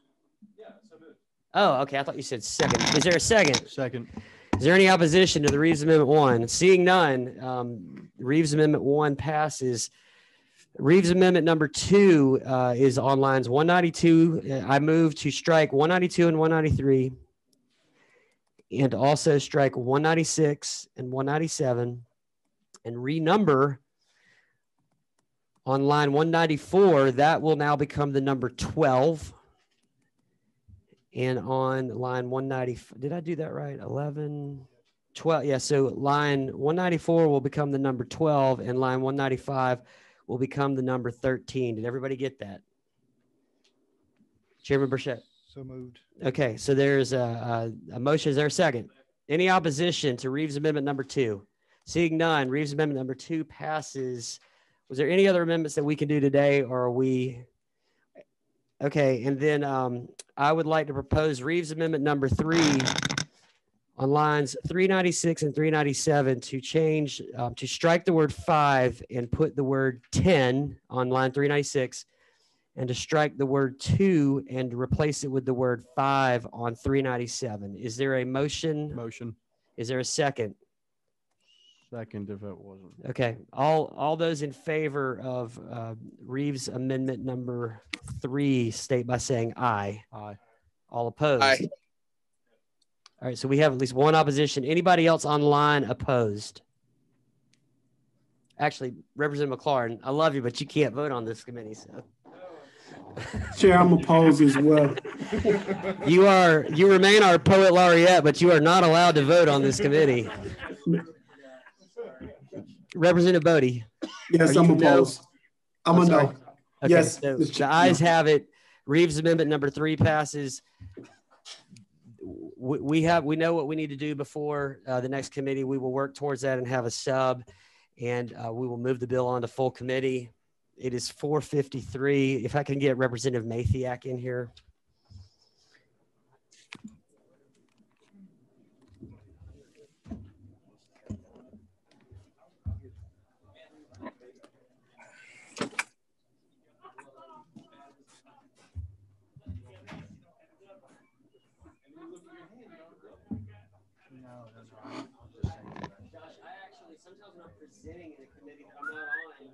Yeah, so moved. Oh, okay. I thought you said second. Is there a second? Second. Is there any opposition to the Reeves Amendment 1? Seeing none, Reeves Amendment 1 passes. Reeves Amendment number 2 is on lines 192. I move to strike 192 and 193, and also strike 196 and 197. And renumber on line 194, that will now become the number 12. And on line 190, did I do that right? 11, 12. Yeah, so line 194 will become the number 12, and line 195 will become the number 13. Did everybody get that? Chairman Burchett. So moved. Okay, so there's a motion. Is there a second? Any opposition to Reeves Amendment number 2? Seeing none, Reeves Amendment number 2 passes. Was there any other amendments that we can do today, or are we? Okay, and then I would like to propose Reeves Amendment number 3 on lines 396 and 397 to change, to strike the word 5 and put the word 10 on line 396, and to strike the word 2 and replace it with the word 5 on 397. Is there a motion? Motion. Is there a second? Second, if it wasn't. Okay, all those in favor of Reeves Amendment number 3 state by saying aye. Aye. All opposed? Aye. All right, so we have at least one opposition. Anybody else online opposed? Actually, Representative McLaurin, I love you, but you can't vote on this committee. So. Chair, I'm opposed as well. You remain our poet laureate, but you are not allowed to vote on this committee. Representative Bodie. Yes, I'm opposed. I'm a no. Okay, yes. So the ayes have it. Reeves Amendment number 3 passes. We know what we need to do before the next committee. We will work towards that and have a sub, and we will move the bill on to full committee. It is 4:53. If I can get Representative Mathiak in here. Sometimes when I'm presenting in a committee that I'm not on,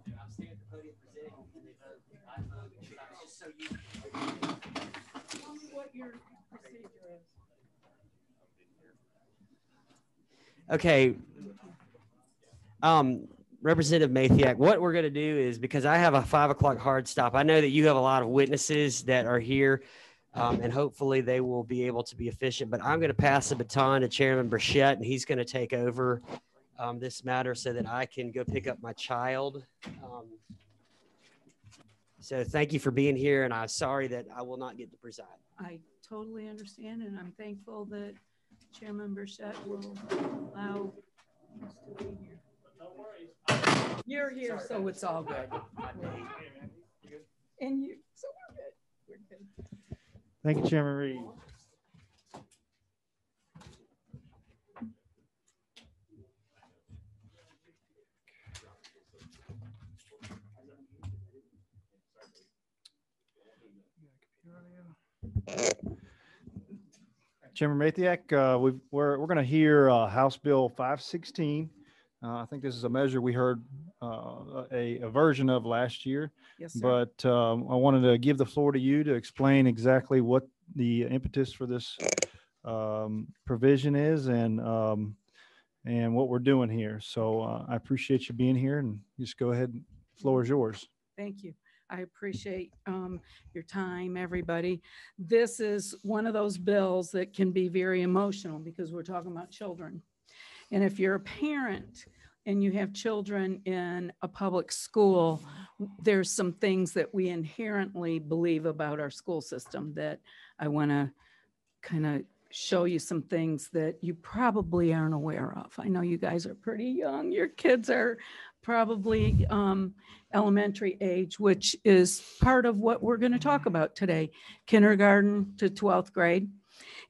and I'm standing at the podium presenting, and they vote, I vote, but I was just so used to. Tell me what your procedure is. Okay. Representative Mathiak, what we're going to do is, because I have a 5 o'clock hard stop, I know that you have a lot of witnesses that are here, and hopefully they will be able to be efficient, but I'm going to pass the baton to Chairman Burchett, and he's going to take over this matter so that I can go pick up my child. So thank you for being here, and I'm sorry that I will not get to preside. I totally understand, and I'm thankful that Chairman Burchett will allow us to be here. No worries. You're here, sorry. So it's all good. And you, so we're good. We're good. Thank you, Chairman Reeves. Chairman Mathiak, we're going to hear House Bill 516. I think this is a measure we heard a version of last year. Yes, sir. But I wanted to give the floor to you to explain exactly what the impetus for this provision is and what we're doing here. So I appreciate you being here, and just go ahead. The floor is yours. Thank you. I appreciate your time, everybody. This is one of those bills that can be very emotional because we're talking about children. And if you're a parent and you have children in a public school, there's some things that we inherently believe about our school system that I want to kind of show you some things that you probably aren't aware of. I know you guys are pretty young. Your kids are probably elementary age, which is part of what we're going to talk about today, kindergarten to 12th grade.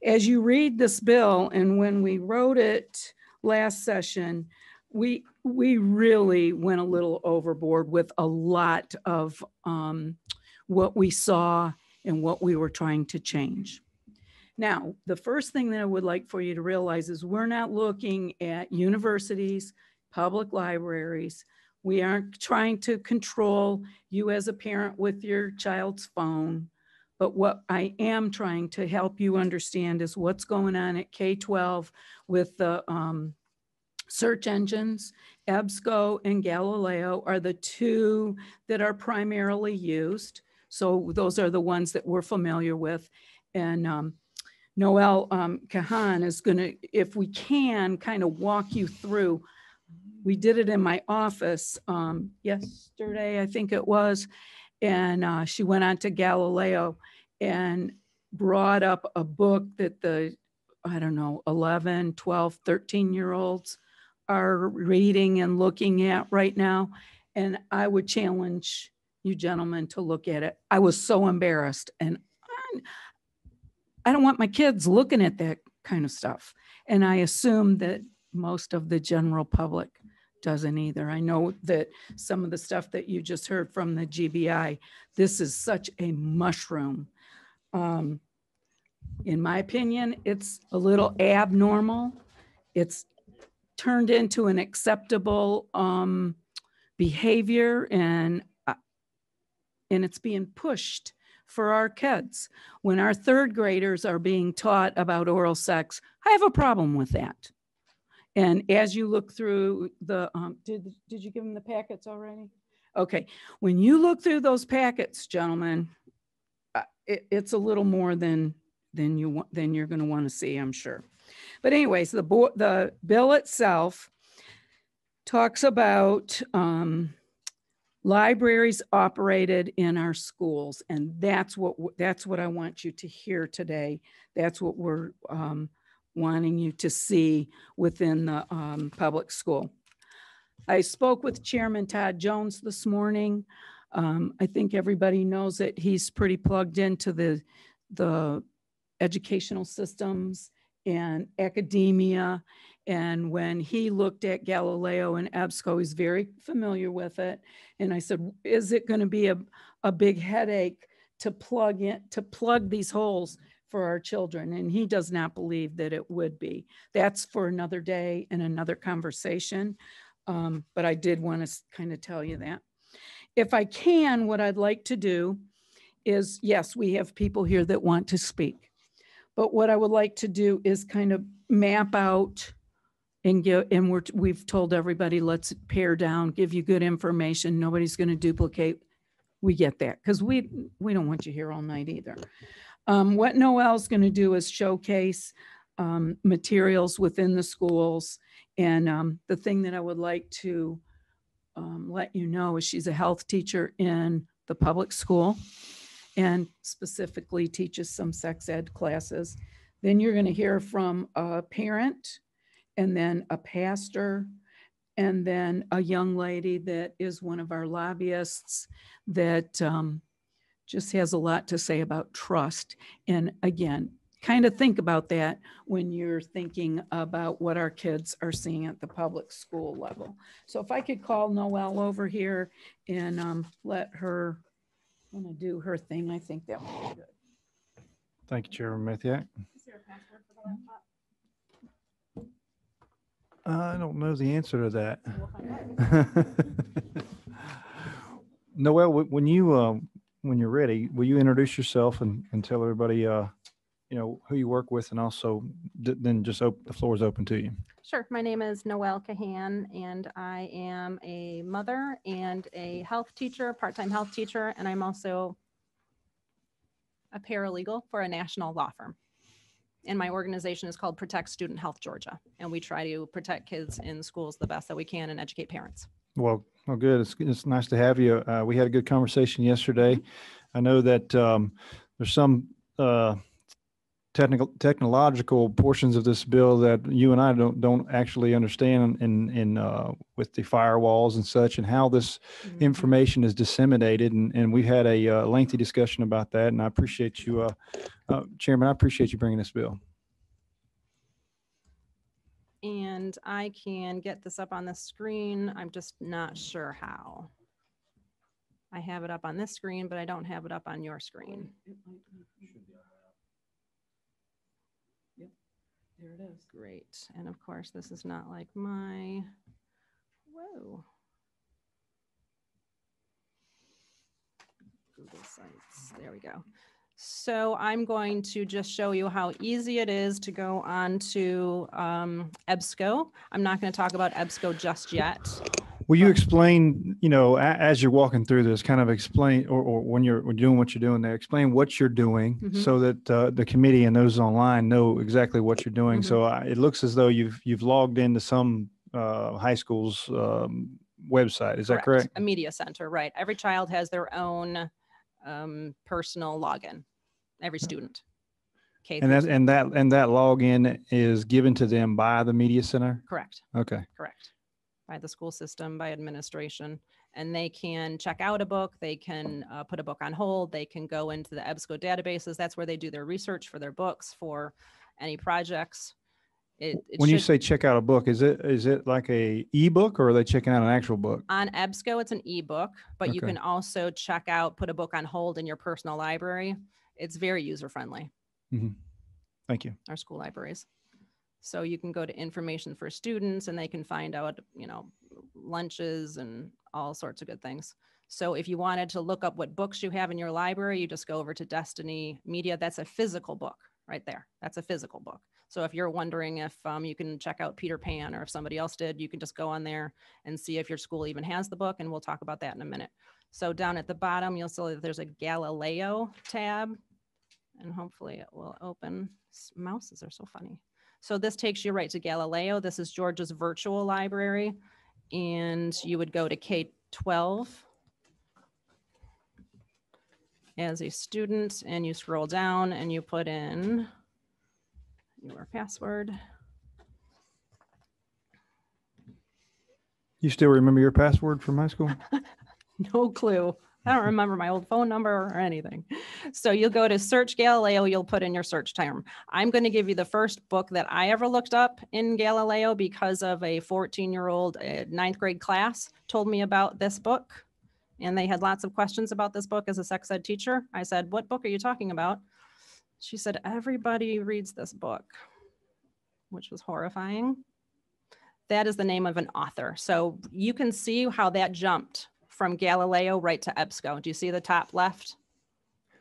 As you read this bill, and when we wrote it last session, we really went a little overboard with a lot of what we saw and what we were trying to change. Now, the first thing that I would like for you to realize is we're not looking at universities, public libraries. We aren't trying to control you as a parent with your child's phone. But what I am trying to help you understand is what's going on at K-12 with the search engines. EBSCO and Galileo are the two that are primarily used. So those are the ones that we're familiar with. And Noel Kahan is going to, if we can, kind of walk you through. We did it in my office yesterday, I think it was. And she went on to Galileo and brought up a book that the, I don't know, 11, 12, 13-year-olds are reading and looking at right now. And I would challenge you gentlemen to look at it. I was so embarrassed, and I don't want my kids looking at that kind of stuff. And I assume that most of the general public doesn't either. I know that some of the stuff that you just heard from the GBI, this is such a mushroom. In my opinion, it's a little abnormal. It's turned into an acceptable behavior, and it's being pushed for our kids. When our third graders are being taught about oral sex, I have a problem with that. And as you look through the, did you give them the packets already? Okay, when you look through those packets, gentlemen, it's a little more than you're going to want to see, I'm sure. But anyways, the bill itself talks about libraries operated in our schools, and that's what I want you to hear today. That's what we're wanting you to see within the public school. I spoke with Chairman Todd Jones this morning. I think everybody knows that he's pretty plugged into the educational systems and academia. And when he looked at Galileo and EBSCO, he's very familiar with it. And I said, is it going to be a big headache to plug these holes for our children? And he does not believe that it would be. That's for another day and another conversation. But I did want to kind of tell you that. If I can, what I'd like to do is, yes, we have people here that want to speak. But what I would like to do is kind of map out and we've told everybody, let's pare down, give you good information. Nobody's going to duplicate. We get that because we don't want you here all night either. What Noel's going to do is showcase materials within the schools. And the thing that I would like to let you know is she's a health teacher in the public school and specifically teaches some sex ed classes. Then you're going to hear from a parent and then a pastor and then a young lady that is one of our lobbyists that just has a lot to say about trust. And again, kind of think about that when you're thinking about what our kids are seeing at the public school level. So if I could call Noelle over here and let her do her thing, I think that would be good. Thank you, Chairman Mathiak. Is there a password for the laptop? I don't know the answer to that. Noelle, when you're ready, will you introduce yourself and tell everybody, who you work with, and also then just the floor is open to you. Sure. My name is Noelle Cahan, and I am a mother and a health teacher, part-time health teacher, and I'm also a paralegal for a national law firm. And my organization is called Protect Student Health Georgia, and we try to protect kids in schools the best that we can and educate parents. Well, good. It's nice to have you. We had a good conversation yesterday. I know that there's some technological portions of this bill that you and I don't actually understand in with the firewalls and such, and how this information is disseminated. And we had a lengthy discussion about that. And I appreciate you, Chairman, I appreciate you bringing this bill. And I can get this up on the screen. I'm just not sure how. I have it up on this screen, but I don't have it up on your screen. Yep, there it is. Great. And of course, this is not like my, whoa. Google Sites, there we go. So I'm going to just show you how easy it is to go on to EBSCO. I'm not going to talk about EBSCO just yet. Will you explain, as you're walking through this, kind of explain, or when you're doing what you're doing there, explain what you're doing so that the committee and those online know exactly what you're doing. So it looks as though you've logged into some high school's website. Is that correct? A media center, right. Every child has their own personal login, every student. Okay. And that login is given to them by the media center? Correct. Okay. Correct. By the school system, by administration, and they can check out a book. They can put a book on hold. They can go into the EBSCO databases. That's where they do their research for their books, for any projects. When you say check out a book, is it like a ebook, or are they checking out an actual book? On EBSCO, it's an ebook, but you can also check out, put a book on hold in your personal library. It's very user-friendly. Thank you. Our school libraries. So you can go to information for students and they can find out, lunches and all sorts of good things. So if you wanted to look up what books you have in your library, you just go over to Destiny Media. That's a physical book right there. That's a physical book. So if you're wondering if you can check out Peter Pan, or if somebody else did, you can just go on there and see if your school even has the book, and we'll talk about that in a minute. So down at the bottom, you'll see that there's a Galileo tab, and hopefully it will open. Mouses are so funny. So this takes you right to Galileo. This is Georgia's virtual library, and you would go to K-12 as a student, and you scroll down and you put in your password. You still remember your password from high school? No clue. I don't remember my old phone number or anything. So you'll go to search Galileo, you'll put in your search term. I'm going to give you the first book that I ever looked up in Galileo because of a 14-year-old ninth grade class told me about this book. And they had lots of questions about this book as a sex ed teacher. I said, what book are you talking about? She said, everybody reads this book, which was horrifying. That is the name of an author. So you can see how that jumped from Galileo right to EBSCO. Do you see the top left?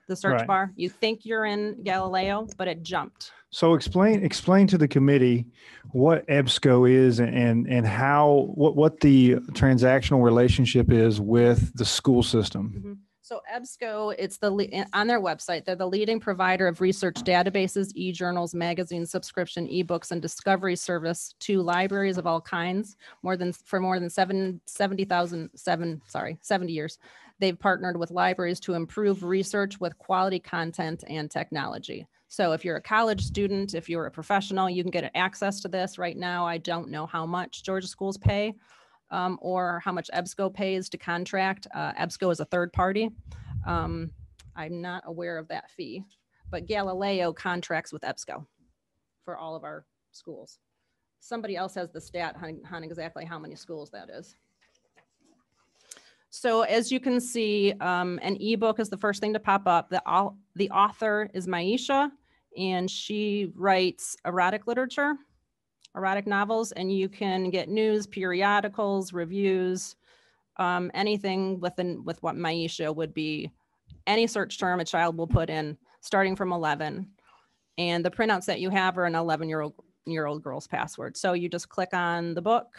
The search Right. bar? You think you're in Galileo, but it jumped. So explain to the committee what EBSCO is and how what the transactional relationship is with the school system. Mm-hmm. So EBSCO, it's on their website, they're the leading provider of research databases, e-journals, magazines, subscription, ebooks, and discovery service to libraries of all kinds. For more than 70 years. They've partnered with libraries to improve research with quality content and technology. So if you're a college student, if you're a professional, you can get access to this right now. I don't know how much Georgia schools pay. Or how much EBSCO pays to contract. EBSCO is a third party. I'm not aware of that fee, but Galileo contracts with EBSCO for all of our schools. Somebody else has the stat on exactly how many schools that is. So as you can see, an ebook is the first thing to pop up. The author is Maisha, and she writes erotic literature. Erotic novels, and you can get news, periodicals, reviews, anything with what Maisha would be, any search term a child will put in, starting from 11. And the printouts that you have are an 11-year-old girl's password. So you just click on the book,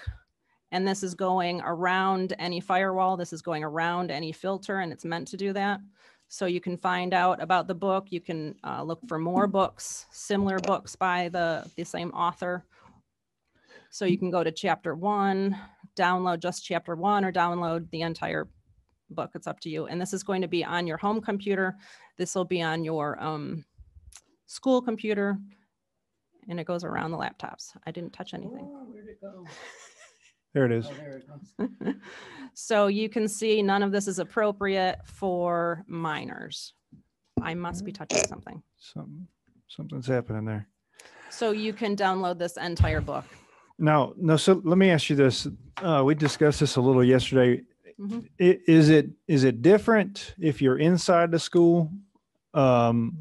and this is going around any firewall. This is going around any filter, and it's meant to do that. So you can find out about the book. You can look for more books, similar books by the same author. So you can go to chapter 1, download just chapter 1, or download the entire book. It's up to you. And this is going to be on your home computer. This will be on your school computer, and it goes around the laptops. I didn't touch anything. Oh, where'd it go? There it is. Oh, there it goes. So you can see none of this is appropriate for minors. I must be touching something. Something's happening there. So you can download this entire book. No. So let me ask you this. We discussed this a little yesterday. Mm-hmm. Is it different if you're inside the school to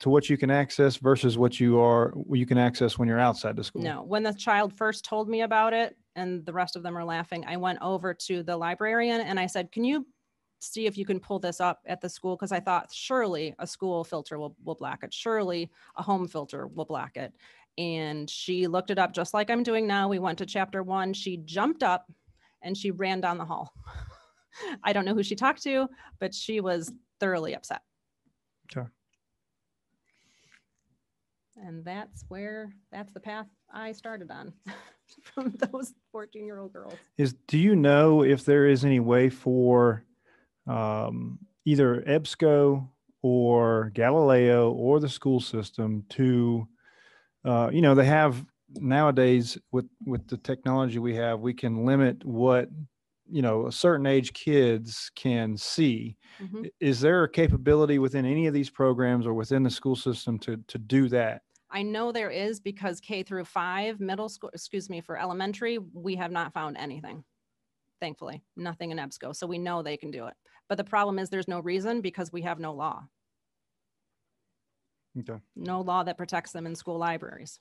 what you can access versus what you can access when you're outside the school? No. When the child first told me about it, and the rest of them are laughing, I went over to the librarian and I said, can you see if you can pull this up at the school? Because I thought surely a school filter will block it. Surely a home filter will block it. And she looked it up just like I'm doing now. We went to chapter 1. She jumped up and she ran down the hall. I don't know who she talked to, but she was thoroughly upset. Okay. And that's the path I started on from those 14-year-old girls. Do you know if there is any way for either EBSCO or Galileo or the school system to they have nowadays with the technology we have, we can limit what, a certain age kids can see. Mm-hmm. Is there a capability within any of these programs or within the school system to do that? I know there is, because K through 5 for elementary, we have not found anything. Thankfully, nothing in EBSCO. So we know they can do it. But the problem is there's no reason, because we have no law. Okay. No law that protects them in school libraries.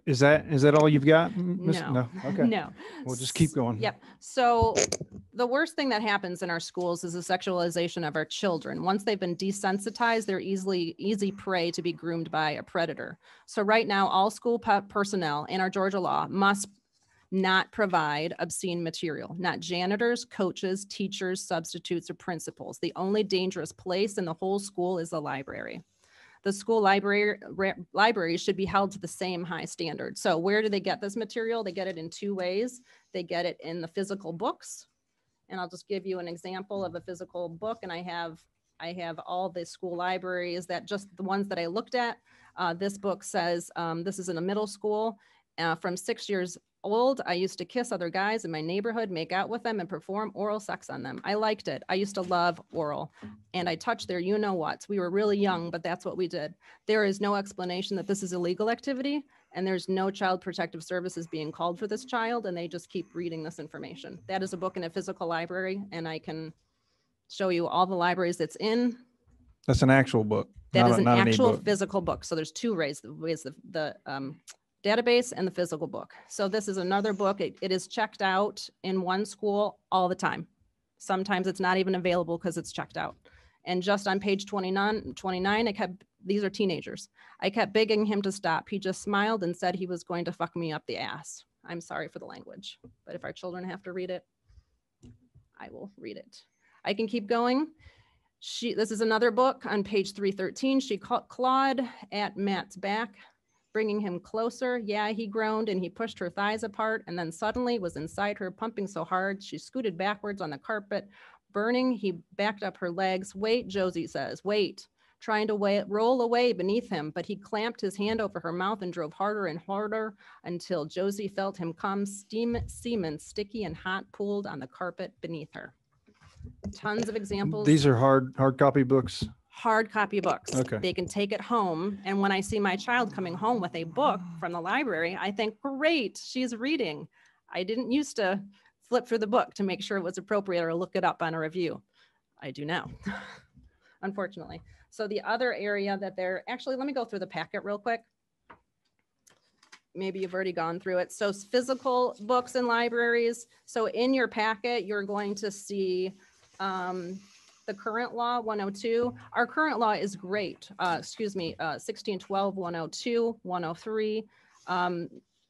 Is that all you've got? No. Okay. No. We'll just keep going. Yep. So the worst thing that happens in our schools is the sexualization of our children. Once they've been desensitized, they're easy prey to be groomed by a predator. So right now, all school personnel in our Georgia law must not provide obscene material, not janitors, coaches, teachers, substitutes, or principals. The only dangerous place in the whole school is the library. The school libraries should be held to the same high standard. So where do they get this material? They get it in 2 ways. They get it in the physical books. And I'll just give you an example of a physical book. And I have all the school libraries, that just the ones that I looked at. This book says, this is in a middle school. From 6 years old, I used to kiss other guys in my neighborhood, make out with them, and perform oral sex on them. I liked it. I used to love oral, and I touched their you-know-whats. We were really young, but that's what we did. There is no explanation that this is illegal activity, and there's no child protective services being called for this child, and they just keep reading this information. That is a book in a physical library, and I can show you all the libraries it's in. That's an actual book. That is an not actual e-book. physical book. So there's two ways, the database and the physical book. So this is another book. It is checked out in one school all the time. Sometimes it's not even available because it's checked out. And just on page 29, these are teenagers. I kept begging him to stop. He just smiled and said he was going to fuck me up the ass. I'm sorry for the language, but if our children have to read it, I will read it. I can keep going. This is another book on page 313. She clawed at Matt's back, bringing him closer. Yeah, he groaned and he pushed her thighs apart and then suddenly was inside her, pumping so hard. She scooted backwards on the carpet, burning. He backed up her legs. Wait, Josie says, wait, trying to roll away beneath him, but he clamped his hand over her mouth and drove harder and harder until Josie felt him come, semen sticky and hot, pooled on the carpet beneath her. Tons of examples. These are hard copy books. Hard copy books. Okay. They can take it home. And when I see my child coming home with a book from the library, I think, great, she's reading. I didn't used to flip through the book to make sure it was appropriate or look it up on a review. I do now, unfortunately. So the other area that actually, let me go through the packet real quick. Maybe you've already gone through it. So physical books and libraries. So in your packet, you're going to see the current law 102. Our current law is great. 1612, 102, 103.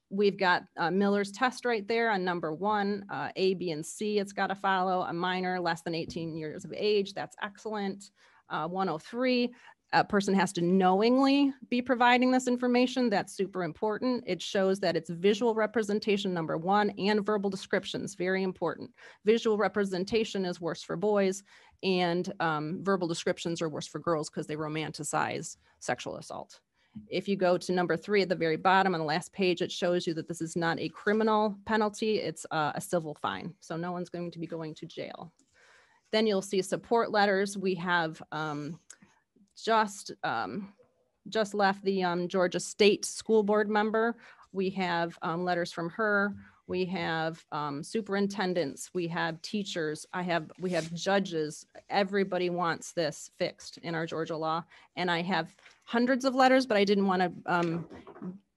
We've got Miller's test right there on number 1, A, B, and C. It's got to follow a minor less than 18 years of age. That's excellent. 103. A person has to knowingly be providing this information. That's super important. It shows that it's visual representation, number 1, and verbal descriptions, very important. Visual representation is worse for boys, and verbal descriptions are worse for girls because they romanticize sexual assault. If you go to number 3 at the very bottom on the last page, it shows you that this is not a criminal penalty, it's a civil fine. So no one's going to be going to jail. Then you'll see support letters. We have just left the Georgia State School Board member. We have letters from her. We have superintendents. We have teachers. We have judges. Everybody wants this fixed in our Georgia law. And I have hundreds of letters, but I didn't want to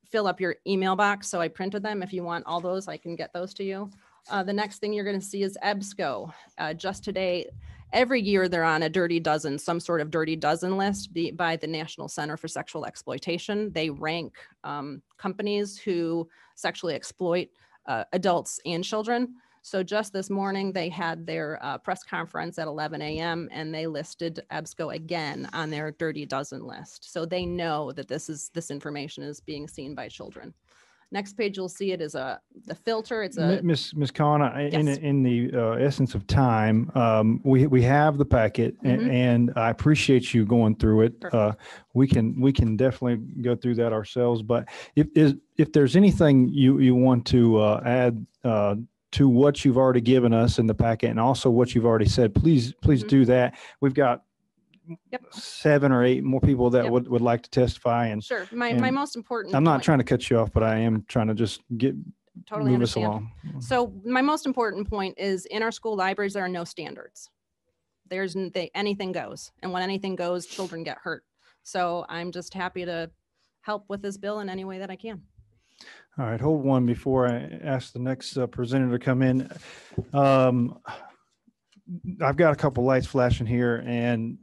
fill up your email box, so I printed them. If you want all those, I can get those to you. The next thing you're going to see is EBSCO. Just today, every year they're on a dirty dozen, some sort of dirty dozen list by the National Center for Sexual Exploitation. They rank companies who sexually exploit adults and children. So just this morning, they had their press conference at 11 a.m. and they listed EBSCO again on their dirty dozen list. So they know that this information is being seen by children. Next page, you'll see it is the filter. It's a Miss Khan, Yes. in the essence of time, we have the packet, Mhm. and I appreciate you going through it. Perfect. We can definitely go through that ourselves. But if there's anything you want to add to what you've already given us in the packet, and also what you've already said, please Mhm. do that. We've got Yep. 7 or 8 more people that Yep. would like to testify, and Sure. My and most important I'm not point- trying to cut you off, but I am trying to just Totally move us understand. along. So my most important point is in our school libraries, there are no standards. Anything goes. And when anything goes, children get hurt. So I'm just happy to help with this bill in any way that I can. All right, hold one before I ask the next presenter to come in. I've got a couple lights flashing here, and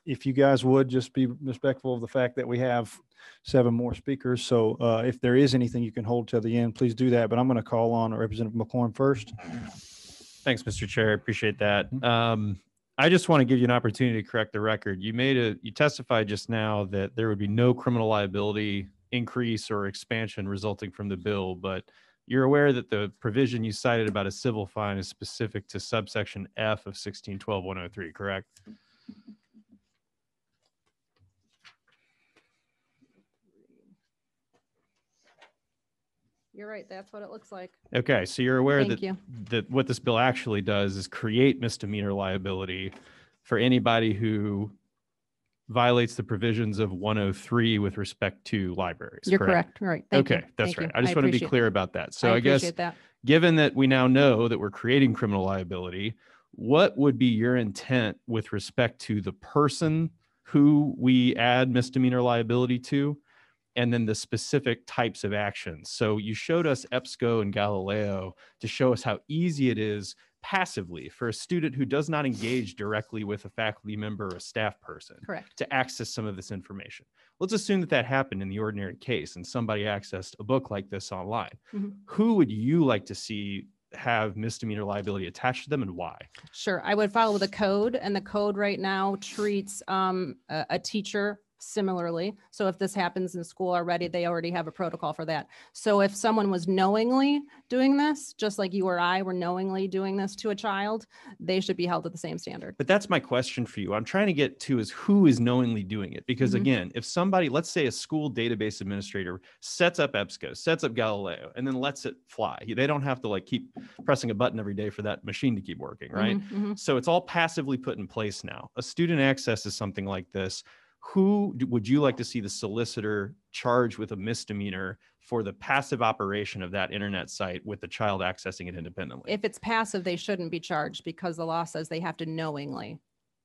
if you guys would just be respectful of the fact that we have 7 more speakers. So if there is anything you can hold till the end, please do that. But I'm going to call on Representative McLaurin first. Thanks, Mr. Chair. I appreciate that. I just want to give you an opportunity to correct the record. You testified just now that there would be no criminal liability increase or expansion resulting from the bill, but you're aware that the provision you cited about a civil fine is specific to subsection F of 1612-103, correct? You're right. That's what it looks like. Okay, so you're aware Thank that you. that what this bill actually does is create misdemeanor liability for anybody who violates the provisions of 103 with respect to libraries. You're correct. Right. Thank you. Okay, that's Thank right. you. I just want to be appreciate- clear about that. So I I guess appreciate that. given that we now know that we're creating criminal liability, what would be your intent with respect to the person who we add misdemeanor liability to, and then the specific types of actions? So you showed us EBSCO and Galileo to show us how easy it is passively for a student who does not engage directly with a faculty member or a staff person Correct. to access some of this information. Let's assume that that happened in the ordinary case and somebody accessed a book like this online. Mhm. Who would you like to see have misdemeanor liability attached to them, and why? Sure. I would follow the code, and the code right now treats a teacher similarly. So if this happens in school already, they already have a protocol for that. So if someone was knowingly doing this, just like you or I were knowingly doing this to a child, they should be held to the same standard. But that's my question for you. I'm trying to get to is who is knowingly doing it? Because Mhm. again, if somebody, let's say a school database administrator sets up EBSCO, sets up Galileo, and then lets it fly, they don't have to like keep pressing a button every day for that machine to keep working, right? Mhm, mhm. So it's all passively put in place now. A student accesses something like this. Would you like to see the solicitor charged with a misdemeanor for the passive operation of that internet site with the child accessing it independently? If it's passive, they shouldn't be charged because the law says they have to knowingly.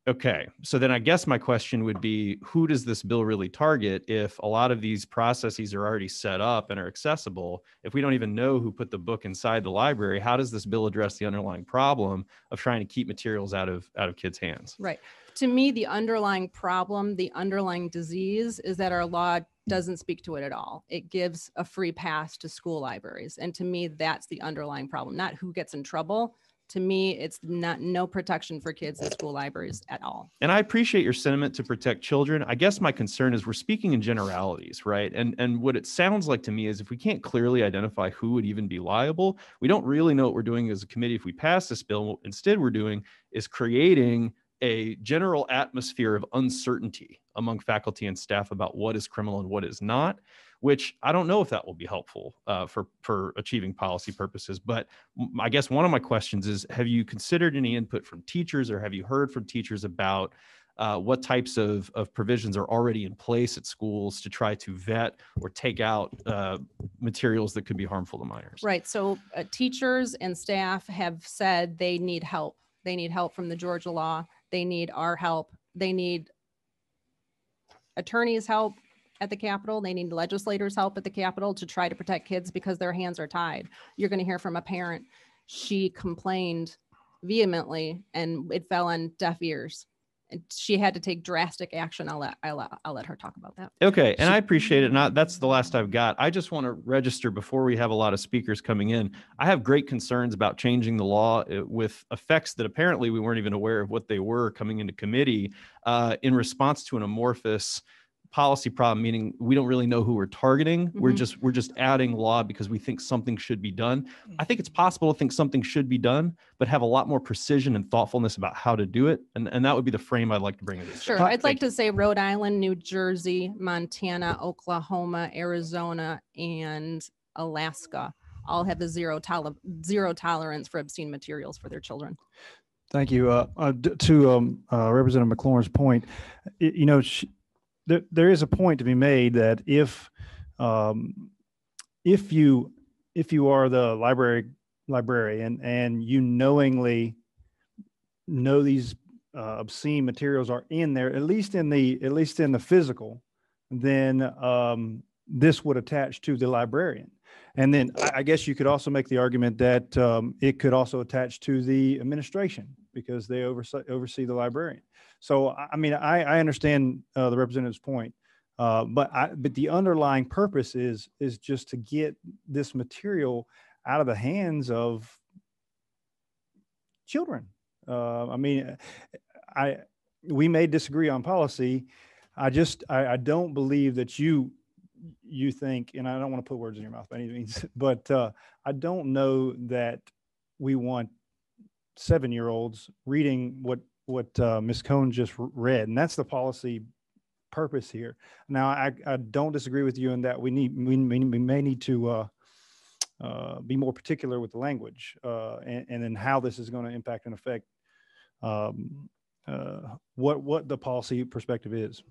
Okay, so then I guess my question would be, who does this bill really target if a lot of these processes are already set up and are accessible? If we don't even know who put the book inside the library, how does this bill address the underlying problem of trying to keep materials out of kids' hands? Right. To me, the underlying problem, the underlying disease is that our law doesn't speak to it at all. It gives a free pass to school libraries. And to me, that's the underlying problem, not who gets in trouble. To me, it's no protection for kids in school libraries at all. And I appreciate your sentiment to protect children. I guess my concern is we're speaking in generalities, right? And what it sounds like to me is if we can't clearly identify who would even be liable, we don't really know what we're doing as a committee if we pass this bill. What instead we're doing is creating a general atmosphere of uncertainty among faculty and staff about what is criminal and what is not, which I don't know if that will be helpful for achieving policy purposes. But I guess one of my questions is, have you considered any input from teachers, or have you heard from teachers about what types of provisions are already in place at schools to try to vet or take out materials that could be harmful to minors? Right. So teachers and staff have said they need help. They need help from the Georgia law. They need our help. They need attorneys' help at the Capitol. They need legislators' help at the Capitol to try to protect kids because their hands are tied. You're going to hear from a parent. She complained vehemently and it fell on deaf ears. And she had to take drastic action. I'll let her talk about that. Okay, and I appreciate it. And that's the last I've got. I just want to register before we have a lot of speakers coming in. I have great concerns about changing the law with effects that apparently we weren't even aware of what they were coming into committee in response to an amorphous policy problem, meaning we don't really know who we're targeting. Mhm. We're just adding law because we think something should be done. I think it's possible to think something should be done, but have a lot more precision and thoughtfulness about how to do it. And that would be the frame I'd like to bring it. Sure. I'd like to say Rhode Island, New Jersey, Montana, Oklahoma, Arizona, and Alaska all have the zero tolerance for obscene materials for their children. Thank you. To Representative McLaurin's point, there is a point to be made that if you are the librarian and you knowingly know these obscene materials are in there, at least in the physical, then this would attach to the librarian. And then I guess you could also make the argument that it could also attach to the administration because they oversee the librarian. So, I mean, I understand the representative's point, but the underlying purpose is just to get this material out of the hands of children. I mean, we may disagree on policy. I don't believe that you think, and I don't want to put words in your mouth by any means, but I don't know that we want 7-year-olds reading what Ms. Cohn just read, and that's the policy purpose here. Now, I don't disagree with you in that we may need to be more particular with the language and then how this is going to impact and affect what the policy perspective is.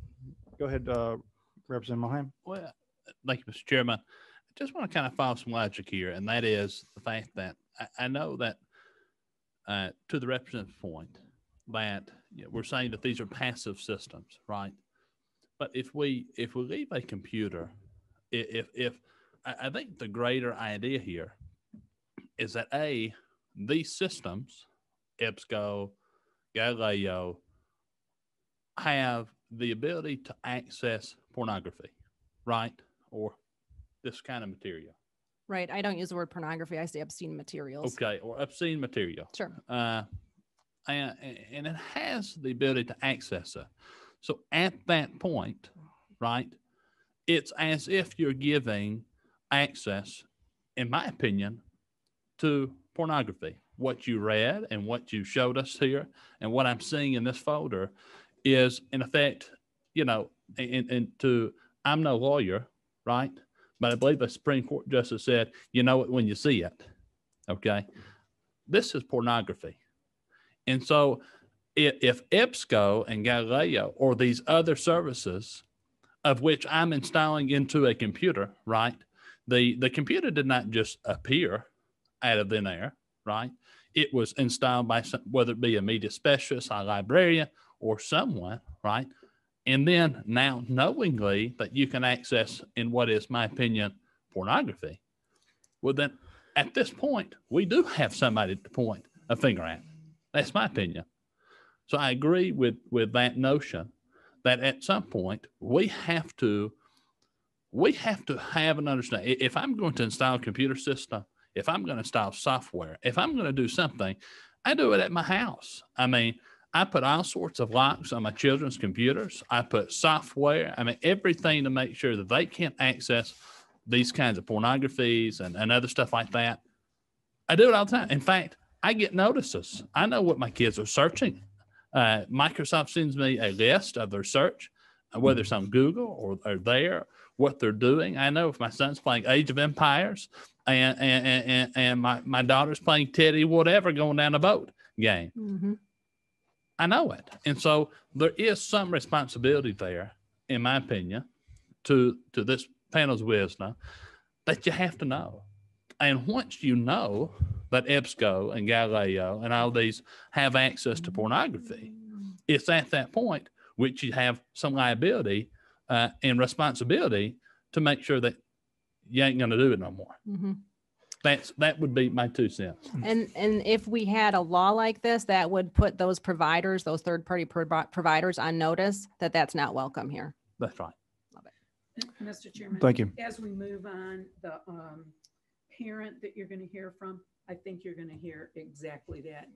Go ahead, Representative Moham. Well, thank you, Mr. Chairman. I just want to kind of follow some logic here, and that is the fact that I know that to the representative's point that we're saying that these are passive systems, right? But if we leave a computer, if I think the greater idea here is that these systems, EBSCO, Galileo, have the ability to access pornography, right? Or this kind of material. Right. I don't use the word pornography. I say obscene materials. Okay. Or obscene material. Sure. And it has the ability to access it. So at that point, right, it's as if you're giving access, in my opinion, to pornography. What you read and what you showed us here and what I'm seeing in this folder is, in effect, I'm no lawyer, right? But I believe the Supreme Court justice said, you know it when you see it. Okay. This is pornography. And so if EBSCO and Galileo or these other services of which I'm installing into a computer, right? The computer did not just appear out of thin air, right? It was installed by whether it be a media specialist, a librarian, or someone, right? And then now knowingly that you can access in what is, my opinion, pornography, well then at this point, we do have somebody to point a finger at. That's my opinion. So I agree with that notion that at some point we have to have an understanding. If I'm going to install a computer system, if I'm going to install software, if I'm going to do something, I do it at my house. I mean, I put all sorts of locks on my children's computers. I put software, everything to make sure that they can't access these kinds of pornographies and other stuff like that. I do it all the time. In fact, I get notices. I know what my kids are searching. Microsoft sends me a list of their search, whether it's on Google or there, what they're doing. I know if my son's playing Age of Empires and my daughter's playing Teddy, whatever, going down a boat game. Mm-hmm. I know it. And so there is some responsibility there, in my opinion, to this panel's wisdom that you have to know. And once you know that EBSCO and Galileo and all these have access to pornography, it's at that point which you have some liability and responsibility to make sure that you ain't going to do it no more. Mm-hmm. That would be my 2 cents. And if we had a law like this, that would put those providers, those third-party providers on notice that that's not welcome here. That's right. Love it. Mr. Chairman. Thank you. As we move on, the parent that you're going to hear from, I think you're going to hear exactly that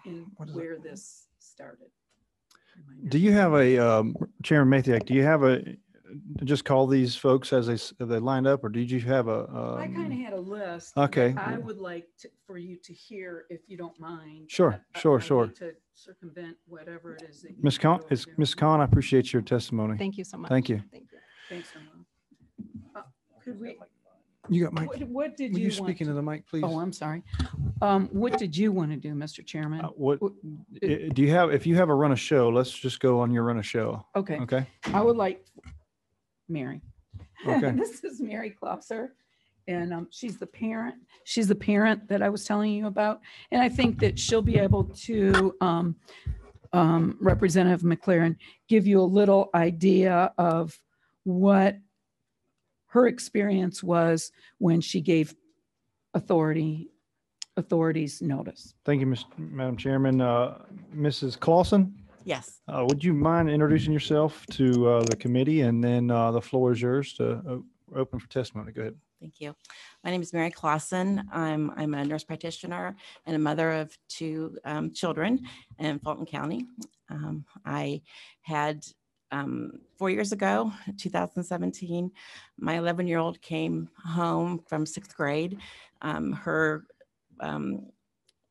in where this started. Do you have a, Chairman Mathiak, do you have just call these folks as they lined up, or did you have I kind of had a list. Okay. I would like for you to hear, if you don't mind. Sure. To circumvent whatever it is that Ms. Khan, Ms. Khan, I appreciate your testimony. Thank you so much. Thank you. Thank you. Thanks, Emma. Could we? You got Mike. What did Will you you speak into the mic, please? Oh, I'm sorry. What did you want to do, Mr. Chairman? Do you have? If you have a run of show, let's just go on your run of show. Okay. Okay. I would like Mary. Okay. This is Mary Klopser, and she's the parent. She's the parent that I was telling you about, and I think that she'll be able to, Representative McLaren, give you a little idea of what her experience was when she gave authorities notice. Thank you, Madam Chairman. Mrs. Clausen? Yes. Would you mind introducing yourself to the committee, and then the floor is yours to open for testimony. Go ahead. Thank you. My name is Mary Clausen. I'm a nurse practitioner and a mother of 2 children in Fulton County. I had 4 years ago, 2017, my 11-year-old came home from 6th grade. Her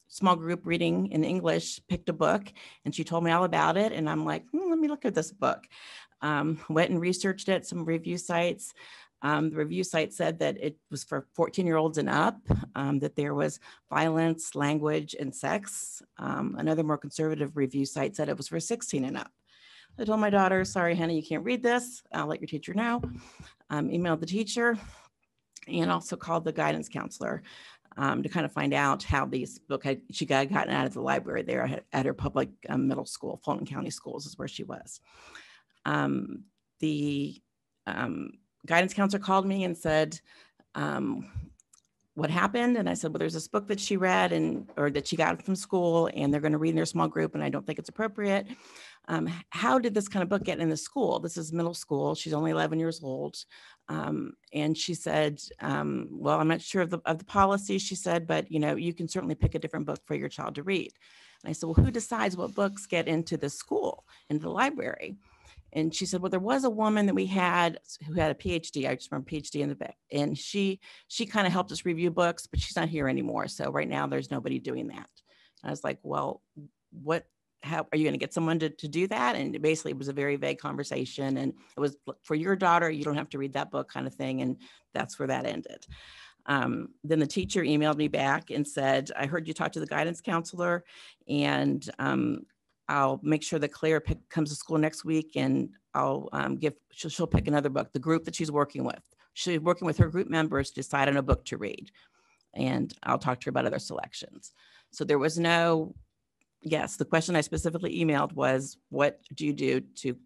small group reading in English picked a book, and she told me all about it. And I'm like, let me look at this book. Went and researched it, some review sites. The review site said that it was for 14-year-olds and up, that there was violence, language, and sex. Another more conservative review site said it was for 16 and up. I told my daughter, sorry, honey, you can't read this. I'll let your teacher know. Emailed the teacher and also called the guidance counselor to kind of find out how these book she got gotten out of the library there at her public middle school. Fulton County Schools is where she was. The guidance counselor called me and said, what happened? And I said, well, there's this book that she read or that she got from school, and they're going to read in their small group, and I don't think it's appropriate. How did this kind of book get in the school? This is middle school. She's only 11 years old. And she said, well, I'm not sure of the policy, she said, but you can certainly pick a different book for your child to read. And I said, well, who decides what books get into the school, into the library? And she said, well, there was a woman that we had who had a PhD. I just remember PhD in the back. And she kind of helped us review books, but she's not here anymore. So right now there's nobody doing that. And I was like, well, how are you going to get someone to do that? And basically it was a very vague conversation. And it was for your daughter, you don't have to read that book kind of thing. And that's where that ended. Then the teacher emailed me back and said, I heard you talk to the guidance counselor, and I'll make sure that Claire comes to school next week, and I'll she'll pick another book. The group that she's working with her group members to decide on a book to read, and I'll talk to her about other selections. So there was no, yes, the question I specifically emailed was, what do you do to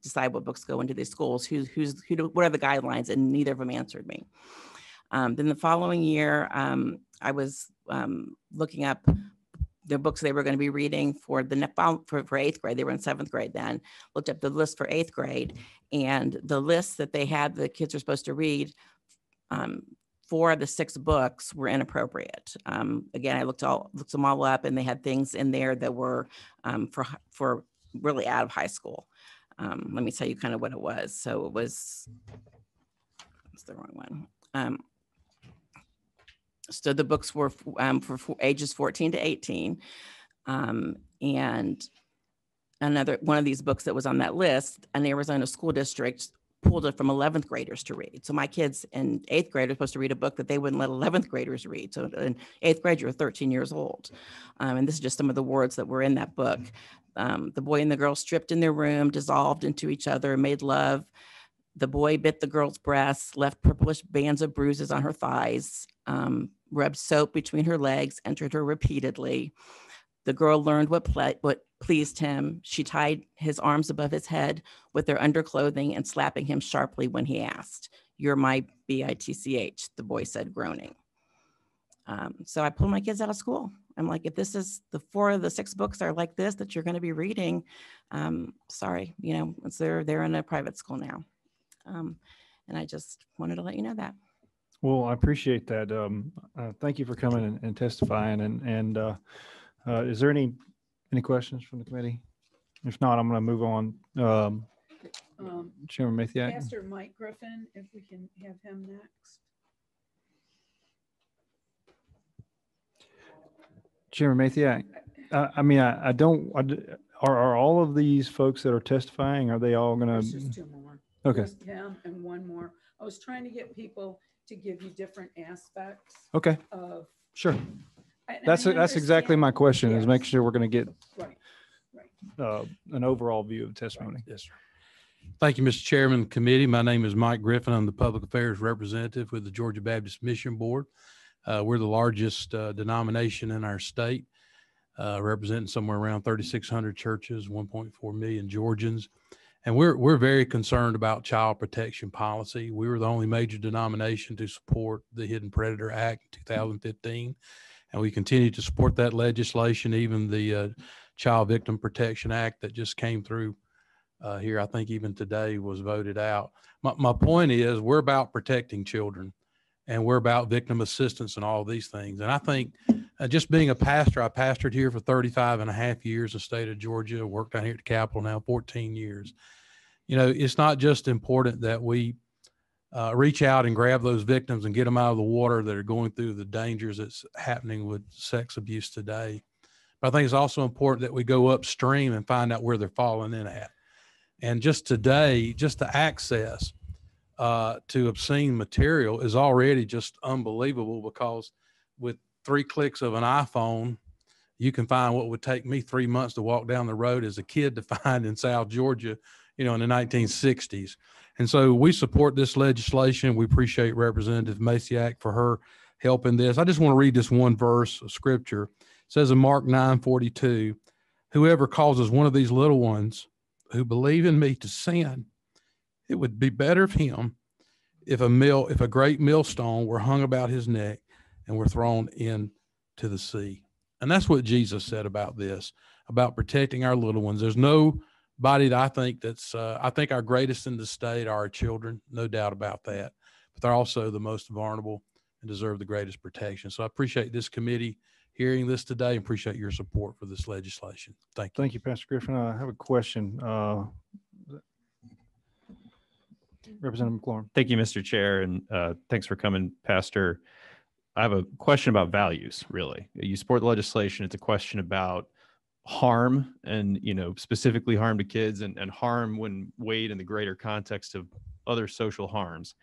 decide what books go into these schools? What are the guidelines? And neither of them answered me. Then the following year, I was looking up the books they were going to be reading for eighth grade. They were in seventh grade then. Looked up the list for eighth grade, and the list that they had the kids were supposed to read, 4 of the 6 books were inappropriate. Again, I looked them all up, and they had things in there that were for really out of high school. Let me tell you kind of what it was. So it was, that's the wrong one. So the books were for ages 14 to 18. And another one of these books that was on that list, an Arizona school district pulled it from 11th graders to read. So my kids in 8th grade are supposed to read a book that they wouldn't let 11th graders read. So in 8th grade, you're 13 years old. And this is just some of the words that were in that book. The boy and the girl stripped in their room, dissolved into each other, made love. The boy bit the girl's breasts, left purplish bands of bruises on her thighs, rubbed soap between her legs, entered her repeatedly. The girl learned what pleased him. She tied his arms above his head with their underclothing and slapping him sharply when he asked. You're my bitch, the boy said, groaning. So I pulled my kids out of school. I'm like, if this is the 4 of the 6 books are like this that you're going to be reading, sorry, they're in a private school now. And I just wanted to let you know that. Well, I appreciate that. Thank you for coming and testifying. And is there any questions from the committee? If not, I'm going to move on. Chairman Mathiak. Pastor Mike Griffin, if we can have him next. Chairman Mathiak, I don't. Are all of these folks that are testifying? Are they all going to? There's just 2 more. Okay. Just him and 1 more. I was trying to get people to give you different aspects. Okay. Of sure. That's exactly my question. Yes. Is make sure we're going to get an overall view of testimony. Yes, sir. Thank you, Mr. Chairman of the committee. My name is Mike Griffin. I'm the public affairs representative with the Georgia Baptist Mission Board. We're the largest denomination in our state, representing somewhere around 3,600 churches, 1.4 million Georgians. And we're very concerned about child protection policy. We were the only major denomination to support the Hidden Predator Act in 2015. And we continue to support that legislation, even the Child Victim Protection Act that just came through here. I think even today was voted out. My point is we're about protecting children, and we're about victim assistance and all these things. And I think just being a pastor, I pastored here for 35 and a half years in the state of Georgia, worked down here at the Capitol now 14 years. It's not just important that we reach out and grab those victims and get them out of the water that are going through the dangers that's happening with sex abuse today. But I think it's also important that we go upstream and find out where they're falling in at. And just today, just the access to obscene material is already just unbelievable, because with 3 clicks of an iPhone, you can find what would take me 3 months to walk down the road as a kid to find in South Georgia, in the 1960s. And so we support this legislation. We appreciate Representative Masiak for her help in this. I just want to read this one verse of scripture. It says in Mark 9:42, whoever causes one of these little ones who believe in me to sin, it would be better for him if a great millstone were hung about his neck and were thrown into the sea. And that's what Jesus said about this, about protecting our little ones. There's nobody that I think I think our greatest in the state are our children, no doubt about that. But they're also the most vulnerable and deserve the greatest protection. So I appreciate this committee hearing this today and appreciate your support for this legislation. Thank you. Thank you, Pastor Griffin. I have a question. Representative McLaurin. Thank you, Mr. Chair, and thanks for coming, Pastor. I have a question about values, really. You support the legislation. It's a question about harm and, specifically harm to kids and harm when weighed in the greater context of other social harms.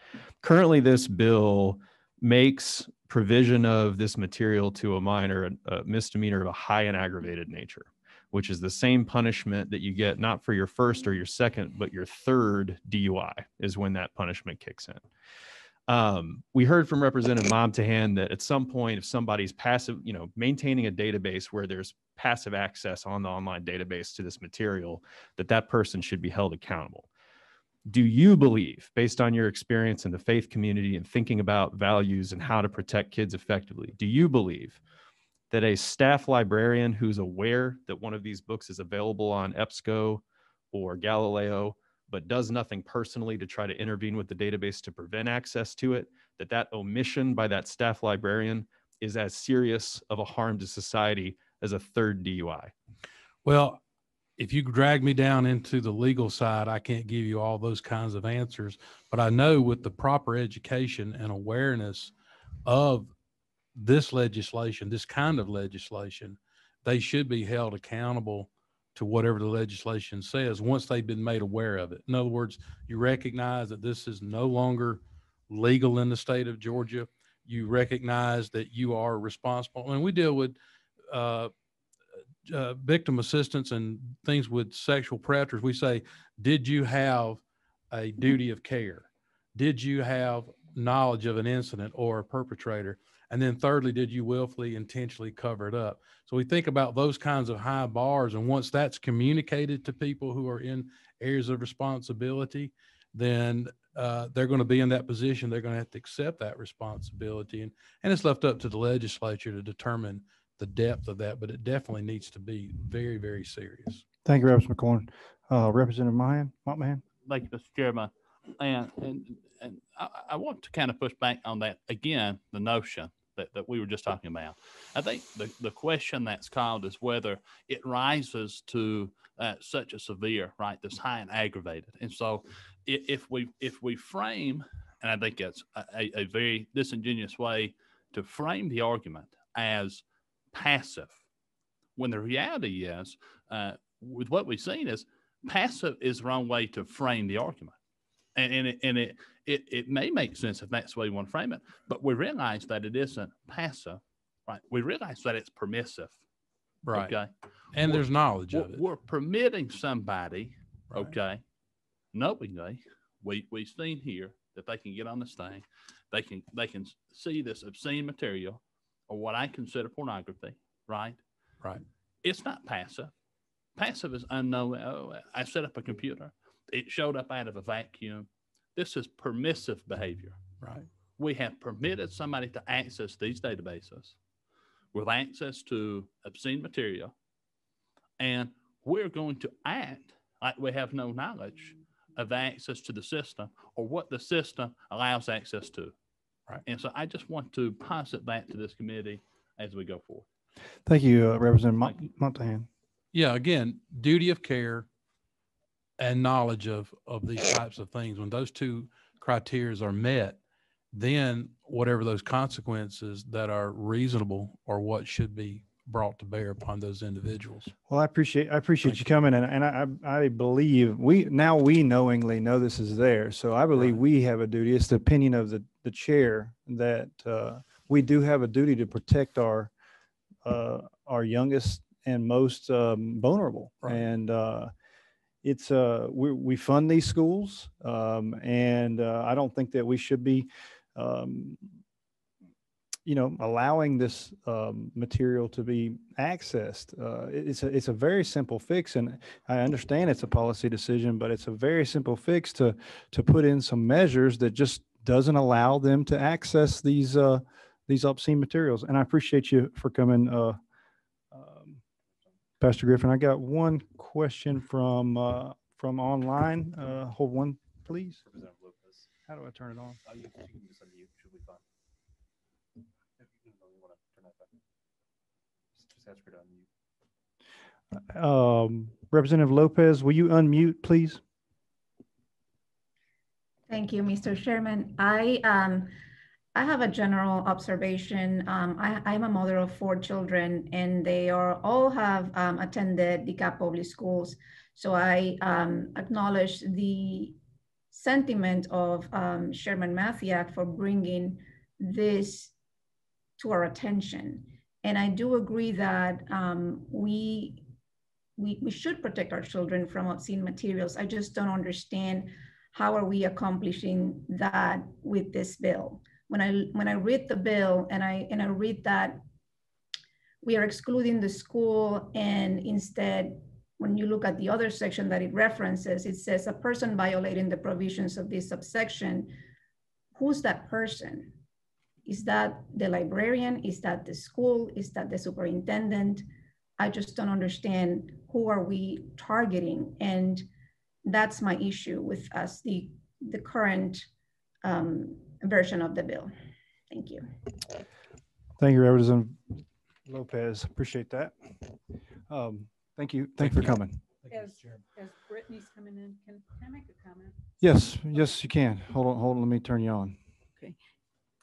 Currently, this bill makes provision of this material to a minor a misdemeanor of a high and aggravated nature, which is the same punishment that you get not for your first or your second, but your third DUI is when that punishment kicks in. We heard from Representative Momtahan that at some point, if somebody's passive, maintaining a database where there's passive access on the online database to this material, that person should be held accountable. Do you believe, based on your experience in the faith community and thinking about values and how to protect kids effectively, do you believe that a staff librarian who's aware that one of these books is available on EBSCO or Galileo, but does nothing personally to try to intervene with the database to prevent access to it, that omission by that staff librarian is as serious of a harm to society as a third DUI? Well, if you drag me down into the legal side, I can't give you all those kinds of answers, but I know with the proper education and awareness of this legislation, this kind of legislation, they should be held accountable to whatever the legislation says once they've been made aware of it. In other words, you recognize that this is no longer legal in the state of Georgia. You recognize that you are responsible. And we deal with victim assistance and things with sexual predators. We say, did you have a duty of care? Did you have knowledge of an incident or a perpetrator? And then thirdly, did you willfully, intentionally cover it up? So we think about those kinds of high bars. And once that's communicated to people who are in areas of responsibility, then they're going to be in that position. They're going to have to accept that responsibility. And it's left up to the legislature to determine the depth of that, but it definitely needs to be very, very serious. Thank you, Representative McLaurin. Representative Montmahan. Thank you, Mr. Chairman. And I want to kind of push back on that again, the notion that we were just talking about. I think the question that's called is whether it rises to such a severe, right, that's high and aggravated. And so if we frame, and I think it's a very disingenuous way to frame the argument as passive, when the reality is, with what we've seen, is passive is the wrong way to frame the argument. And it may make sense if that's the way you want to frame it, but we realize that it isn't passive, right? We realize that it's permissive, right? Okay, and there's knowledge of it. We're permitting somebody, right. Okay, knowingly, we've seen here that they can get on this thing, they can see this obscene material or what I consider pornography, right? Right. It's not passive. Passive is unknown. Oh, I set up a computer. It showed up out of a vacuum. This is permissive behavior. Right. We have permitted somebody to access these databases with access to obscene material, and we're going to act like we have no knowledge of access to the system or what the system allows access to. Right. And so I just want to posit that to this committee as we go forward. Thank you, Representative Montahan. Yeah, again, duty of care and knowledge of these types of things. When those two criteria are met, then whatever those consequences that are reasonable or what should be brought to bear upon those individuals. Well, I appreciate you coming, and I believe we knowingly know this is there. So I believe we have a duty. It's the opinion of the chair that we do have a duty to protect our youngest and most vulnerable. Right. And it's we fund these schools, and I don't think that we should be allowing this material to be accessed. It's a very simple fix, and I understand it's a policy decision, but it's a very simple fix to put in some measures that just doesn't allow them to access these obscene materials. And I appreciate you for coming, Pastor Griffin. I got one question from online. Hold one, please. How do I turn it on? You can just unmute. Should be fine. Just ask her to unmute. Representative Lopez, will you unmute, please? Thank you, Mr. Chairman. I have a general observation. I'm a mother of 4 children, and they all have attended DeKalb Public Schools. So I acknowledge the sentiment of Chairman Mathiak for bringing this to our attention. And I do agree that we should protect our children from obscene materials. I just don't understand how are we accomplishing that with this bill. When I read the bill and I read that we are excluding the school, and instead, when you look at the other section that it references, it says a person violating the provisions of this subsection. Who's that person? Is that the librarian? Is that the school? Is that the superintendent? I just don't understand who are we targeting, and that's my issue with us, the current version of the bill. Thank you. Thank you, Representative Lopez. Appreciate that. Thank you. Thank you for coming. As Brittany's coming in, can I make a comment? Yes, you can. Hold on. Let me turn you on. Okay.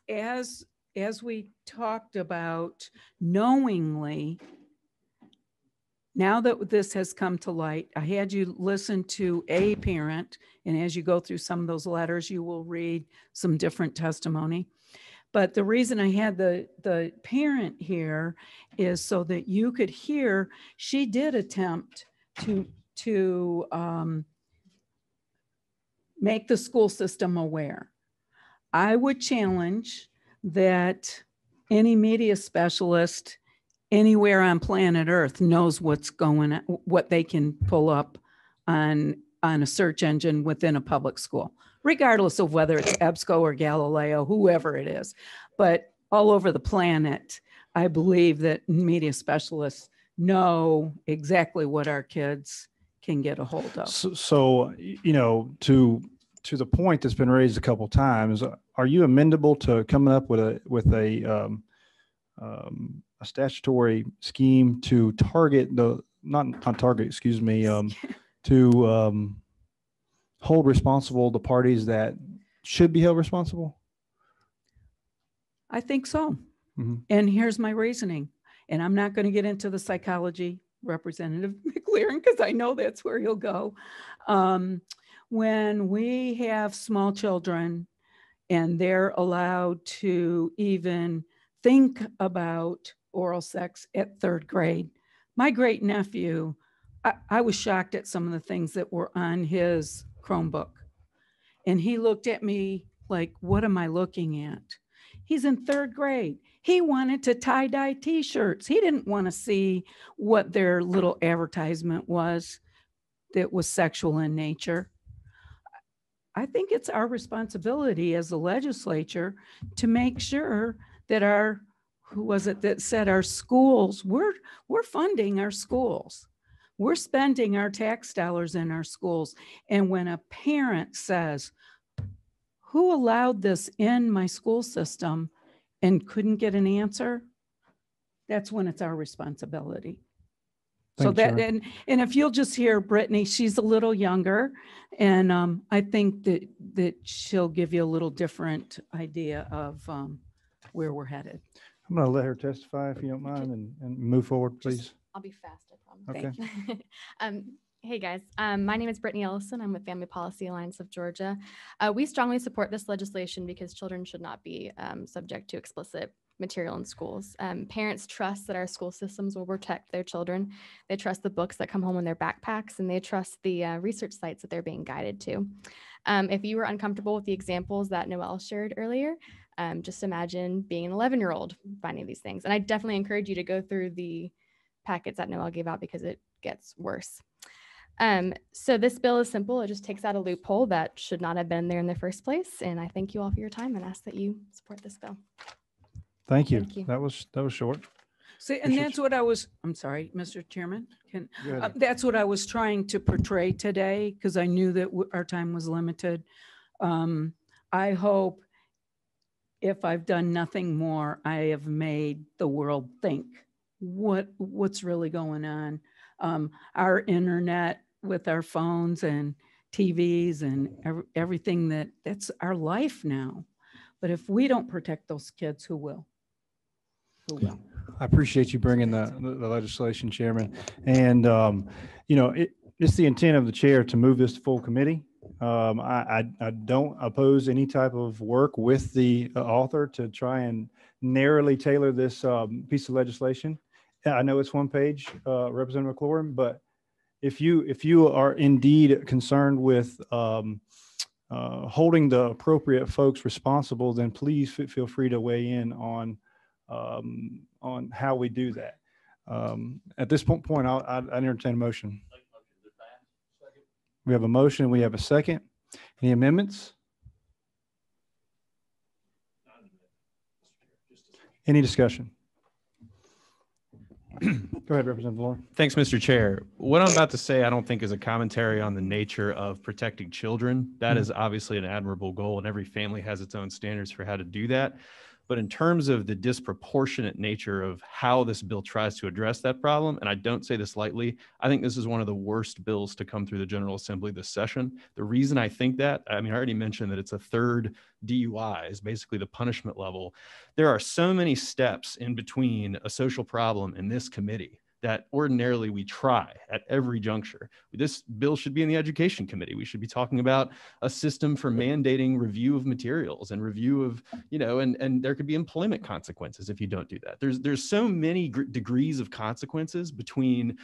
As we talked about knowingly, now that this has come to light, I had you listen to a parent, and as you go through some of those letters, you will read some different testimony. But the reason I had the parent here is so that you could hear she did attempt to make the school system aware. I would challenge that any media specialist anywhere on planet Earth knows what's going on, what they can pull up on a search engine within a public school, regardless of whether it's EBSCO or Galileo, whoever it is. But all over the planet, I believe that media specialists know exactly what our kids can get a hold of. So to the point that's been raised a couple of times, are you amendable to coming up with a statutory scheme to target to hold responsible the parties that should be held responsible? I think so. Mm-hmm. And here's my reasoning. And I'm not going to get into the psychology, Representative McLaren, because I know that's where you'll go. When we have small children and they're allowed to even think about oral sex at 3rd grade, my great nephew, I was shocked at some of the things that were on his Chromebook. And he looked at me like, what am I looking at? He's in 3rd grade. He wanted to tie-dye t-shirts. He didn't want to see what their little advertisement was that was sexual in nature. I think it's our responsibility as the legislature to make sure that who was it that said our schools, we're funding our schools. We're spending our tax dollars in our schools. And when a parent says, who allowed this in my school system and couldn't get an answer, that's when it's our responsibility. Thanks, so that, and if you'll just hear Brittany, she's a little younger, and I think that she'll give you a little different idea of where we're headed. I'm going to let her testify if you don't mind and move forward, please. I'll be fast, I promise. Okay. Thank you. Hey guys, my name is Brittany Ellison. I'm with Family Policy Alliance of Georgia. We strongly support this legislation because children should not be subject to explicit material in schools. Parents trust that our school systems will protect their children. They trust the books that come home in their backpacks, and they trust the research sites that they're being guided to. If you were uncomfortable with the examples that Noelle shared earlier, just imagine being an 11-year-old finding these things. And I definitely encourage you to go through the packets that Noelle gave out because it gets worse. So this bill is simple. It just takes out a loophole that should not have been there in the first place. And I thank you all for your time and ask that you support this bill. Thank you. Thank you. That was short. See, and that's what I was, I'm sorry, Mr. Chairman, Go ahead. that's what I was trying to portray today because I knew that our time was limited. I hope if I've done nothing more, I have made the world think what's really going on. Our internet with our phones and TVs and everything that's our life now. But if we don't protect those kids, who will? Who will? I appreciate you bringing the legislation, Chairman. And, it's the intent of the chair to move this to full committee. I don't oppose any type of work with the author to try and narrowly tailor this piece of legislation. I know it's one page, Representative McLaurin, but if you are indeed concerned with holding the appropriate folks responsible, then please feel free to weigh in on how we do that. At this point, I'll entertain a motion. We have a motion. We have a second. Any amendments? Any discussion? Go ahead, Representative Lauren. Thanks, Mr. Chair. What I'm about to say, I don't think is a commentary on the nature of protecting children. That is obviously an admirable goal, and every family has its own standards for how to do that. But in terms of the disproportionate nature of how this bill tries to address that problem, and I don't say this lightly, I think this is one of the worst bills to come through the General Assembly this session. The reason I think that, I mean, I already mentioned that it's a third DUI is basically the punishment level. There are so many steps in between a social problem and this committee that ordinarily we try at every juncture. This bill should be in the Education Committee. We should be talking about a system for mandating review of materials and review of, and there could be employment consequences if you don't do that. There's so many degrees of consequences between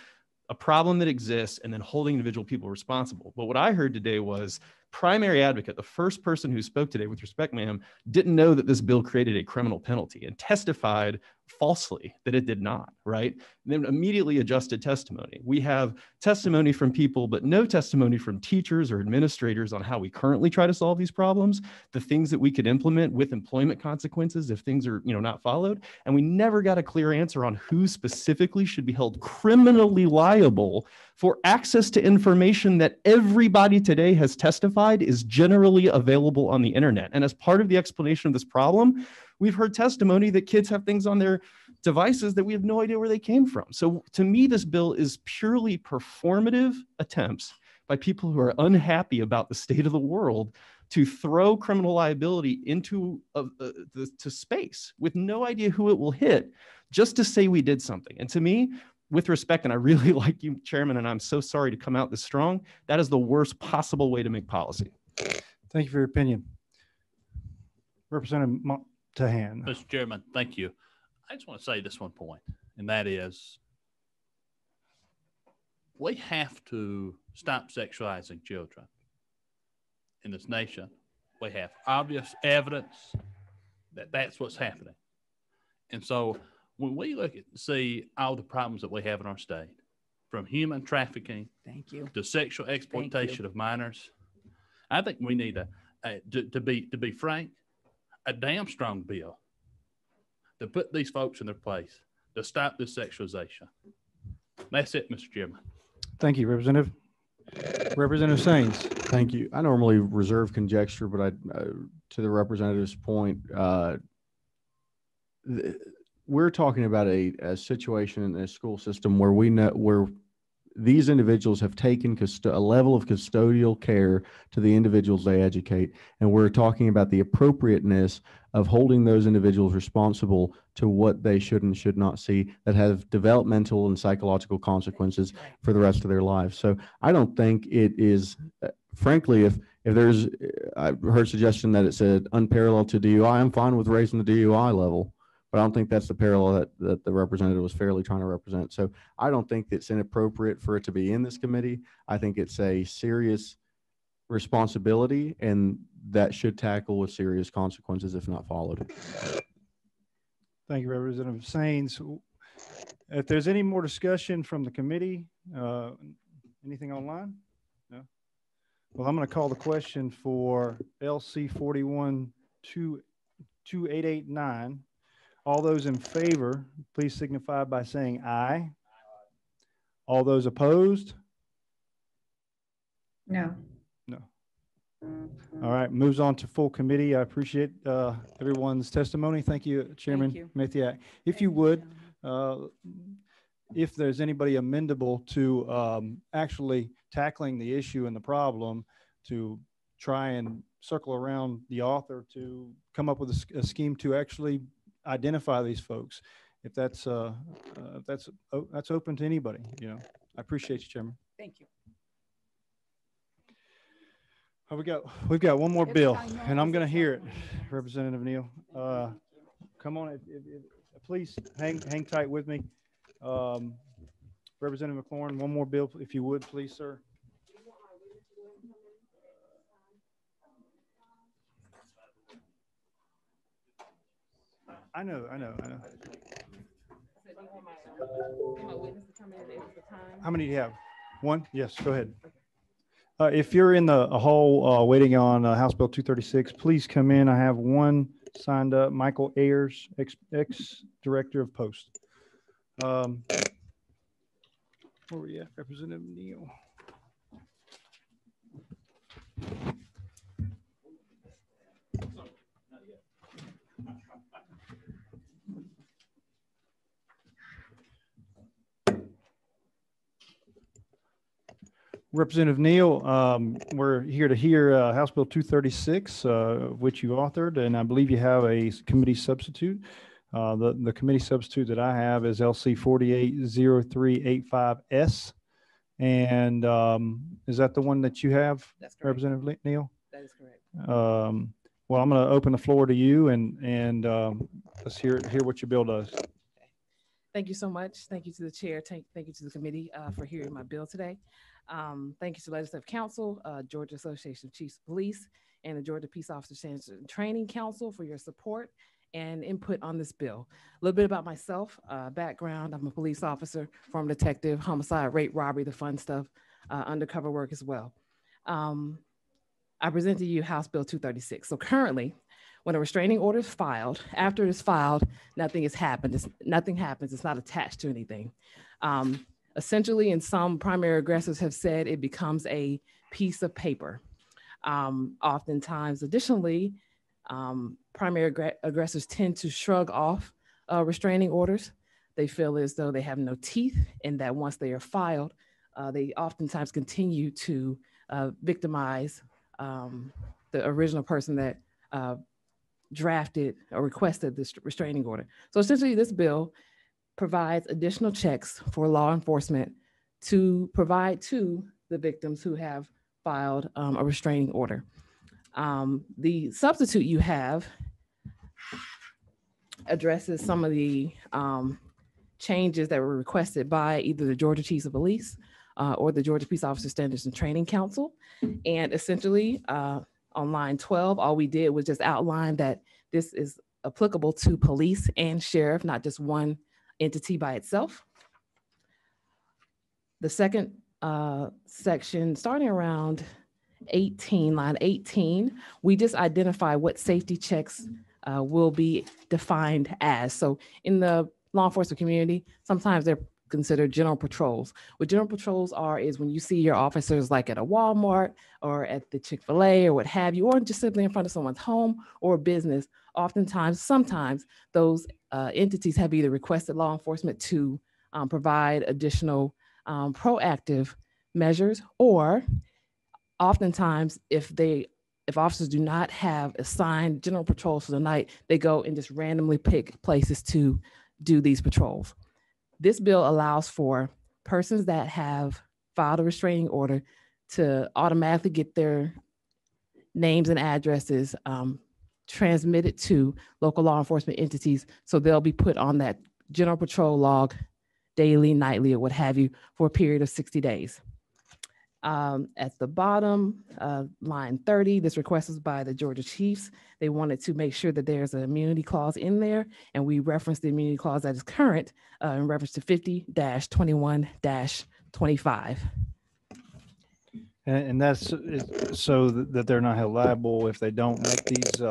a problem that exists and then holding individual people responsible. But what I heard today was primary advocate, the first person who spoke today, with respect, ma'am, didn't know that this bill created a criminal penalty and testified falsely that it did not, right? And then immediately adjusted testimony. We have testimony from people, but no testimony from teachers or administrators on how we currently try to solve these problems, the things that we could implement with employment consequences if things are, not followed. And we never got a clear answer on who specifically should be held criminally liable for access to information that everybody today has testified is generally available on the internet. And as part of the explanation of this problem, we've heard testimony that kids have things on their devices that we have no idea where they came from. So to me, this bill is purely performative attempts by people who are unhappy about the state of the world to throw criminal liability into to space with no idea who it will hit, just to say we did something. And to me, with respect, and I really like you, Chairman, and I'm so sorry to come out this strong, that is the worst possible way to make policy. Thank you for your opinion. Representative Tahan. Mr. Chairman, thank you. I just want to say this one point, and that is we have to stop sexualizing children in this nation. We have obvious evidence that that's what's happening. And so when we look at see all the problems that we have in our state, from human trafficking to sexual exploitation of minors, I think we need to be frank, a damn strong bill to put these folks in their place, to stop this sexualization. That's it, Mr. Chairman. Thank you, Representative. Representative Saines. Thank you. I normally reserve conjecture, but to the representative's point, we're talking about a situation in the school system where we know where these individuals have taken a level of custodial care to the individuals they educate. And we're talking about the appropriateness of holding those individuals responsible to what they should and should not see that have developmental and psychological consequences for the rest of their lives. So I don't think it is, frankly, if there's, I've heard suggestion that it said unparalleled to DUI, I'm fine with raising the DUI level, but I don't think that's the parallel that the representative was fairly trying to represent. So I don't think it's inappropriate for it to be in this committee. I think it's a serious responsibility, and that should tackle with serious consequences if not followed. Thank you, Representative Saines. If there's any more discussion from the committee, anything online? No? Well, I'm going to call the question for LC 41-2889. All those in favor, please signify by saying aye. All those opposed? No. No. All right, moves on to full committee. I appreciate everyone's testimony. Thank you, Chairman Mathiak. If you would, if there's anybody amendable to actually tackling the issue and the problem, to try and circle around the author to come up with a scheme to actually identify these folks, if that's open to anybody, you know. I appreciate you, Chairman. Thank you. We've got one more bill, and I'm going to hear it, Representative Neal. Come on, please hang tight with me. Representative McLaurin, one more bill, if you would, please, sir. I know. How many do you have? One? Yes, go ahead. If you're in the hall waiting on House Bill 236, please come in. I have one signed up, Michael Ayers, ex-director of Post. Where were you at, Representative Neal? Representative Neal, we're here to hear House Bill 236, which you authored, and I believe you have a committee substitute. The committee substitute that I have is LC 480385S. And is that the one that you have, Representative Neal? That is correct. Well, I'm going to open the floor to you, and let's hear what your bill does. Thank you so much. Thank you to the chair. Thank you to the committee for hearing my bill today. Thank you to Legislative Council, Georgia Association of Chiefs of Police, and the Georgia Peace Officer Standards and Training Council for your support and input on this bill. A little bit about myself, background: I'm a police officer, former detective, homicide, rape, robbery, the fun stuff, undercover work as well. I present to you House Bill 236. So currently, when a restraining order is filed, after it is filed, nothing has happened. Nothing happens. It's not attached to anything. Essentially, and some primary aggressors have said, it becomes a piece of paper. Oftentimes, additionally, primary aggressors tend to shrug off restraining orders. They feel as though they have no teeth, and that once they are filed, they oftentimes continue to victimize the original person that drafted or requested this restraining order. So essentially, this bill provides additional checks for law enforcement to provide to the victims who have filed a restraining order. The substitute you have addresses some of the changes that were requested by either the Georgia Chiefs of Police or the Georgia Peace Officer Standards and Training Council. And essentially, on line 12, all we did was just outline that this is applicable to police and sheriff, not just one entity by itself. The second section, starting around 18, line 18, we just identify what safety checks will be defined as. So in the law enforcement community, sometimes they're considered general patrols. What general patrols are is when you see your officers like at a Walmart or at the Chick-fil-A or what have you, or just simply in front of someone's home or business. Oftentimes, sometimes those entities have either requested law enforcement to provide additional proactive measures, or oftentimes if officers do not have assigned general patrols for the night, they go and just randomly pick places to do these patrols. This bill allows for persons that have filed a restraining order to automatically get their names and addresses transmitted to local law enforcement entities. So they'll be put on that general patrol log daily, nightly, or what have you for a period of 60 days. At the bottom, line 30, this request was by the Georgia Chiefs. They wanted to make sure that there's an immunity clause in there, and we referenced the immunity clause that is current in reference to 50-21-25. And that's so that they're not held liable if they don't make these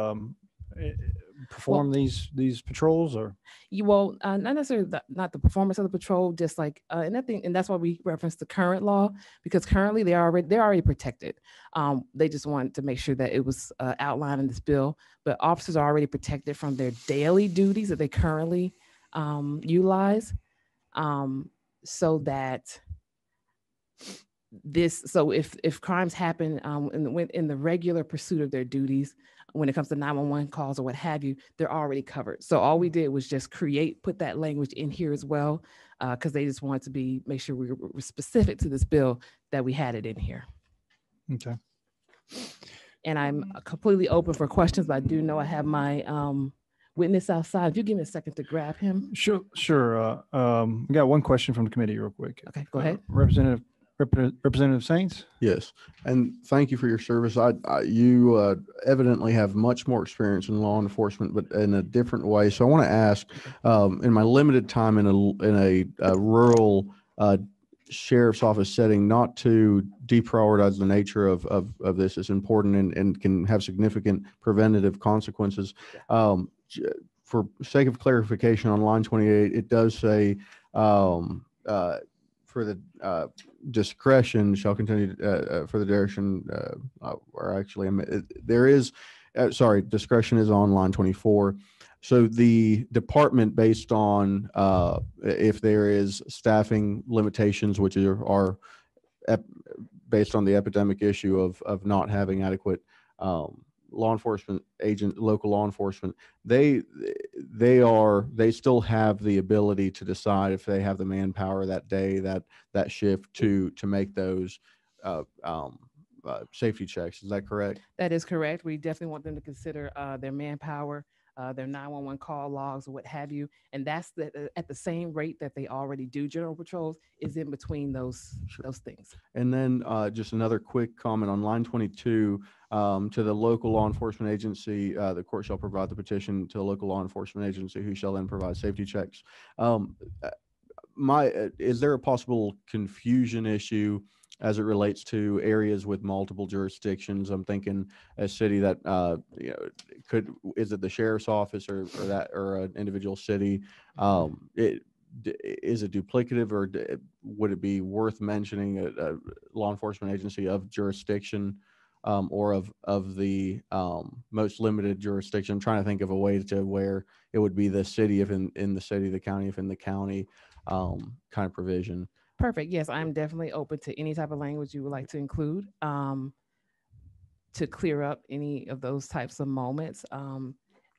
perform these patrols, or not necessarily not the performance of the patrol, just like and that's why we reference the current law, because currently they're already protected. They just wanted to make sure that it was outlined in this bill, but officers are already protected from their daily duties that they currently utilize, so that if crimes happen in the regular pursuit of their duties, when it comes to 911 calls or what have you, they're already covered. So all we did was just put that language in here as well, because they just wanted to make sure we were specific to this bill, that we had it in here. Okay. And I'm completely open for questions, but I do know I have my witness outside. If you give me a second to grab him. Sure. We got one question from the committee real quick. Okay, go ahead. Representative Saints? Yes, and thank you for your service. You evidently have much more experience in law enforcement, but in a different way. So I want to ask, in my limited time in a rural sheriff's office setting, not to deprioritize the nature of this is important and can have significant preventative consequences. For sake of clarification, on line 28, it does say for the discretion shall continue for the direction, or actually there is, discretion is on line 24. So the department, based on if there is staffing limitations, which are based on the epidemic issue of not having adequate law enforcement local law enforcement, they still have the ability to decide if they have the manpower that day, that shift to make those safety checks. Is that correct? That is correct. We definitely want them to consider their manpower, their 911 call logs, or what have you, and that's at the same rate that they already do general patrols, is in between those things. And then just another quick comment on line 22, to the local law enforcement agency, the court shall provide the petition to the local law enforcement agency, who shall then provide safety checks. Is there a possible confusion issue as it relates to areas with multiple jurisdictions? I'm thinking a city that is it the sheriff's office or an individual city? Is it duplicative, or would it be worth mentioning a law enforcement agency of jurisdiction, or of the most limited jurisdiction? I'm trying to think of a way to where it would be the city if in the city, the county if in the county, kind of provision. Perfect. Yes, I'm definitely open to any type of language you would like to include to clear up any of those types of moments,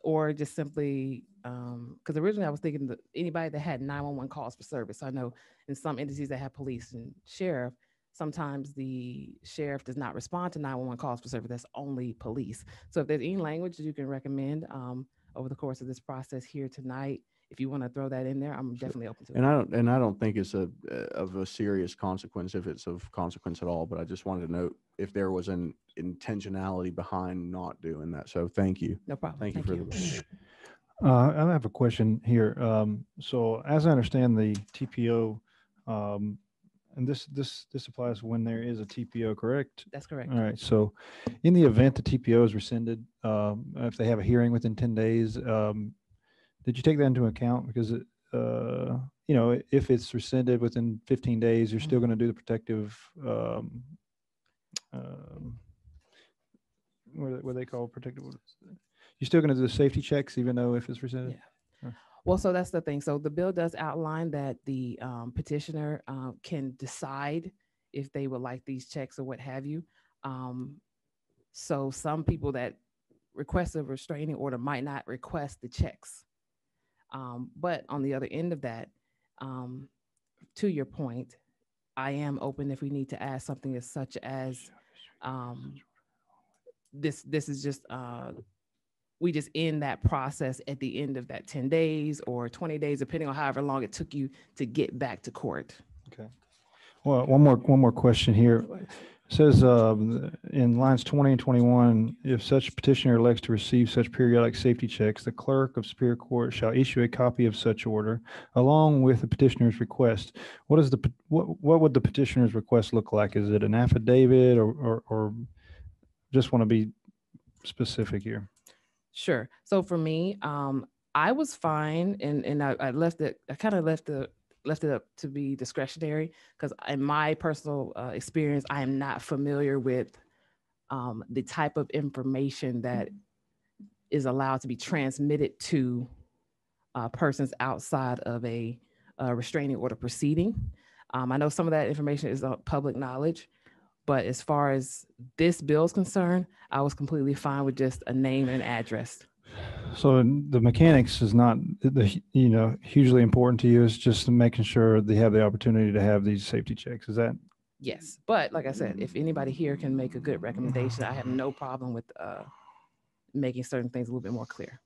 or just simply because originally I was thinking that anybody that had 911 calls for service. I know in some entities that have police and sheriff, sometimes the sheriff does not respond to 911 calls for service. That's only police. So if there's any language that you can recommend over the course of this process here tonight, if you want to throw that in there, I'm definitely open to it. And I don't think it's of a serious consequence, if it's of consequence at all, but I just wanted to note if there was an intentionality behind not doing that. So thank you. No problem. Thank you for the. I have a question here. So as I understand the TPO, and this applies when there is a TPO, correct? That's correct. All right. So in the event the TPO is rescinded, if they have a hearing within 10 days, did you take that into account? Because if it's rescinded within 15 days, you're still going to do the protective, what they call protective. You're still going to do the safety checks, even though if it's rescinded. Yeah. Well, so that's the thing. So the bill does outline that the petitioner can decide if they would like these checks or what have you. So some people that request a restraining order might not request the checks. But on the other end of that, to your point, I am open if we need to add something as such as this is just we just end that process at the end of that 10 days or 20 days, depending on however long it took you to get back to court. Okay. Well, one more question here. It says in lines 20 and 21, if such petitioner elects to receive such periodic safety checks, the clerk of Superior Court shall issue a copy of such order along with the petitioner's request. What would the petitioner's request look like? Is it an affidavit or just want to be specific here? Sure. So for me, I was fine, and I left it. I kind of left it up to be discretionary because in my personal experience, I am not familiar with the type of information that is allowed to be transmitted to persons outside of a restraining order proceeding. I know some of that information is public knowledge, but as far as this bill is concerned, I was completely fine with just a name and address. So the mechanics is not hugely important to you. It's just making sure they have the opportunity to have these safety checks. Is that? Yes, but like I said, if anybody here can make a good recommendation, I have no problem with making certain things a little bit more clear.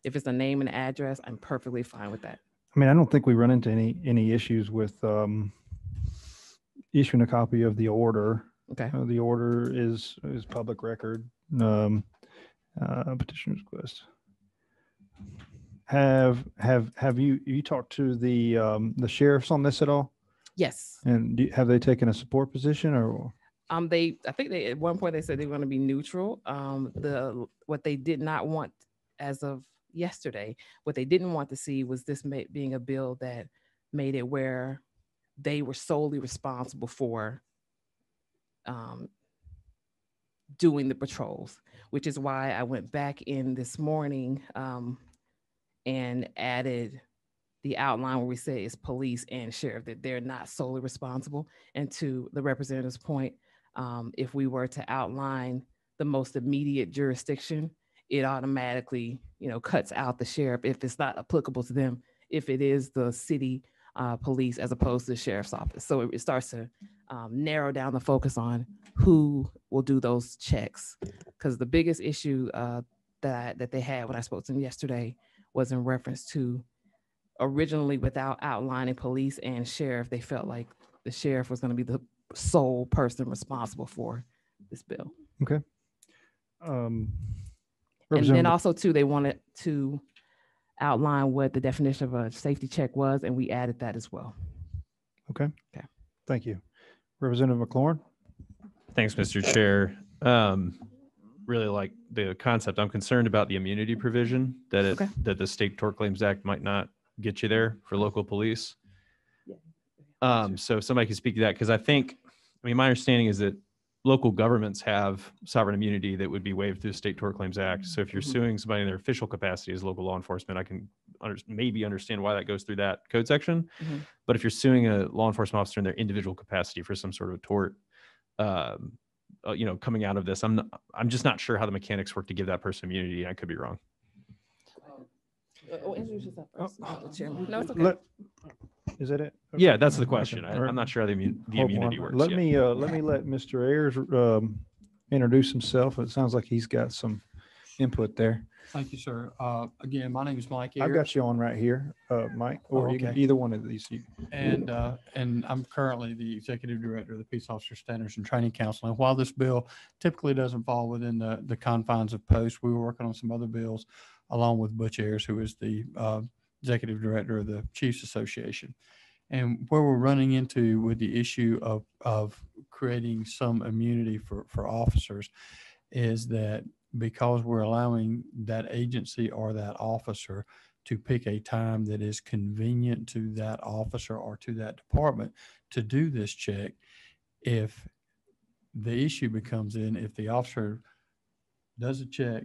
If it's a name and address, I'm perfectly fine with that. I mean, I don't think we run into any issues with issuing a copy of the order. Okay. The order is public record. Petitioner's request. Have you talked to the sheriffs on this at all? Yes. And have they taken a support position or? I think they at one point they said they were going to be neutral. What they did not want as of yesterday, what they didn't want to see was this being a bill that made it where they were solely responsible for doing the patrols, which is why I went back in this morning and added the outline where we say it's police and sheriff, that they're not solely responsible. And to the representative's point, if we were to outline the most immediate jurisdiction, it automatically, cuts out the sheriff if it's not applicable to them, if it is the city police as opposed to the sheriff's office. So it starts to narrow down the focus on who will do those checks. Because the biggest issue that they had when I spoke to them yesterday was in reference to originally, without outlining police and sheriff, they felt like the sheriff was going to be the sole person responsible for this bill. Okay. And then also too, they wanted to outline what the definition of a safety check was, and we added that as well. Okay. Thank you. Representative McLaurin. Thanks, Mr. Chair. Really like the concept. I'm concerned about the immunity provision that that the State Tort Claims Act might not get you there for local police. So if somebody can speak to that, because my understanding is that local governments have sovereign immunity that would be waived through the State Tort Claims Act. So if you're suing somebody in their official capacity as local law enforcement, I can maybe understand why that goes through that code section. But if you're suing a law enforcement officer in their individual capacity for some sort of tort, coming out of this, I'm just not sure how the mechanics work to give that person immunity. I could be wrong. Introduce yourself first. Chairman. No, it's okay. Is that it? Okay. Yeah, that's the question. Okay. I'm not sure how the immunity works. Let me let Mr. Ayers introduce himself. It sounds like he's got some input there. Thank you, sir. Again, my name is Mike Ayers. I've got you on right here, Mike, or you can, either one of these. And I'm currently the Executive Director of the Peace Officer Standards and Training Council. And while this bill typically doesn't fall within the confines of post, we were working on some other bills along with Butch Ayers, who is the Executive Director of the Chiefs Association. And where we're running into with the issue of creating some immunity for officers is that because we're allowing that agency or that officer to pick a time that is convenient to that officer or to that department to do this check, if the issue becomes if the officer does a check,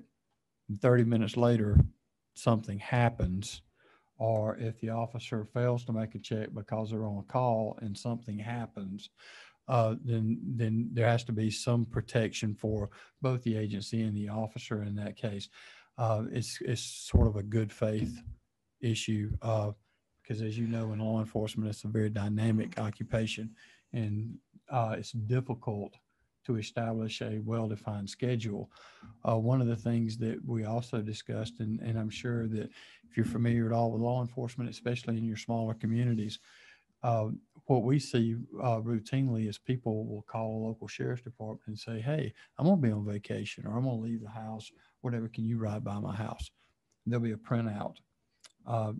30 minutes later, something happens, or if the officer fails to make a check because they're on a call and something happens, then there has to be some protection for both the agency and the officer in that case. It's sort of a good faith issue, because as you know, in law enforcement, it's a very dynamic occupation, and it's difficult to establish a well-defined schedule. One of the things that we also discussed, and I'm sure that if you're familiar at all with law enforcement, especially in your smaller communities, what we see routinely is people will call a local sheriff's department and say, hey, I'm going to be on vacation, or I'm going to leave the house, whatever, can you ride by my house? And there'll be a printout,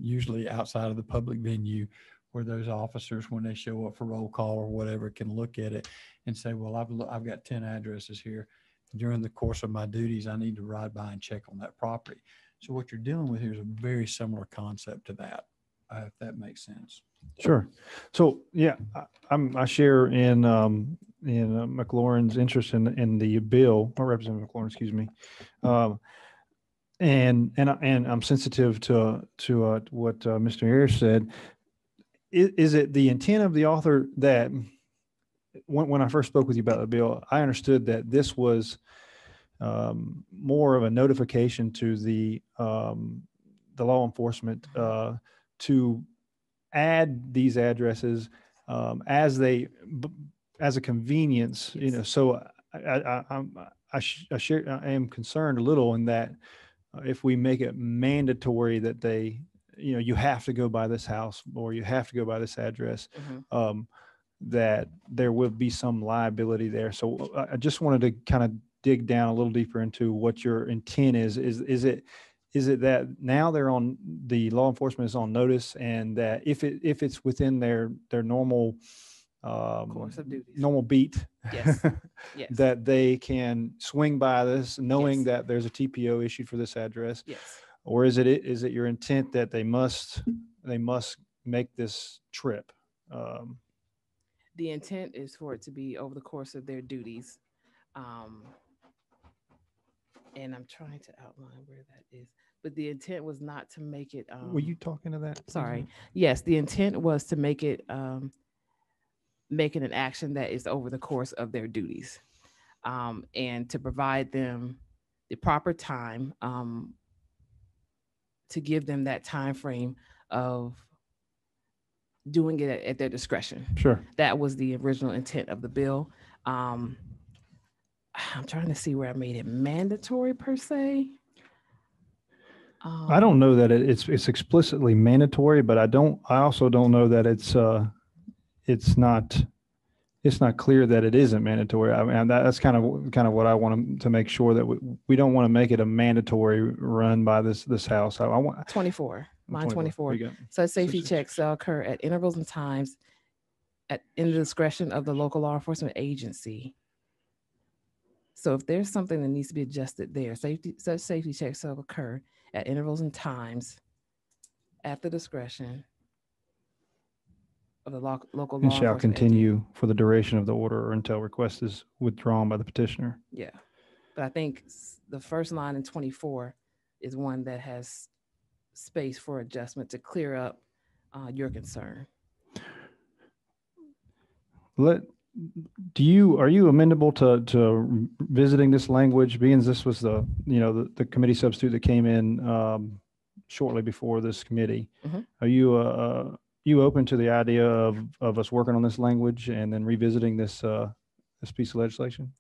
usually outside of the public venue, where those officers, when they show up for roll call or whatever, can look at it and say, well, I've got 10 addresses here. During the course of my duties, I need to ride by and check on that property. So what you're dealing with here is a very similar concept to that, if that makes sense. Sure. So yeah, I share in McLaurin's interest in the bill, or Representative McLaurin, excuse me, and I'm sensitive to what Mr. Harris said. Is it the intent of the author that when I first spoke with you about the bill, I understood that this was more of a notification to the law enforcement to add these addresses as a convenience, you know. So I am concerned a little in that if we make it mandatory that they, you know, you have to go by this house or you have to go by this address, that there will be some liability there. So I just wanted to kind of dig down a little deeper into what your intent is. Is it that now the law enforcement is on notice, and that if it's within their normal course of duties, normal beat, yes, yes, that they can swing by this knowing yes, that there's a TPO issued for this address? yes. Or is it your intent that they must make this trip? The intent is for it to be over the course of their duties. And I'm trying to outline where that is, but the intent was not to make it. Were you talking to that? Sorry. Yes, the intent was to make it making an action that is over the course of their duties, and to provide them the proper time, to give them that time frame of doing it at their discretion. Sure. That was the original intent of the bill. I'm trying to see where I made it mandatory per se. I don't know that it's explicitly mandatory, but I also don't know that it's not clear that it isn't mandatory. I mean, that's kind of what I want to make sure, that we don't want to make it a mandatory run by this house. I want 24. Line 24. So safety checks shall occur at intervals and times in the discretion of the local law enforcement agency. So if there's something that needs to be adjusted there, such safety checks shall occur at intervals and times at the discretion of the local law and shall enforcement continue agency for the duration of the order or until request is withdrawn by the petitioner. Yeah. But I think the first line in 24 is one that has space for adjustment to clear up your concern. Are you amenable to visiting this language, being this was the committee substitute that came in shortly before this committee? Are you open to the idea of us working on this language and then revisiting this piece of legislation?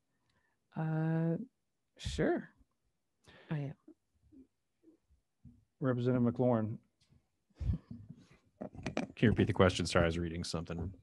Sure. I am. Representative McLaurin. Can you repeat the question? Sorry, I was reading something.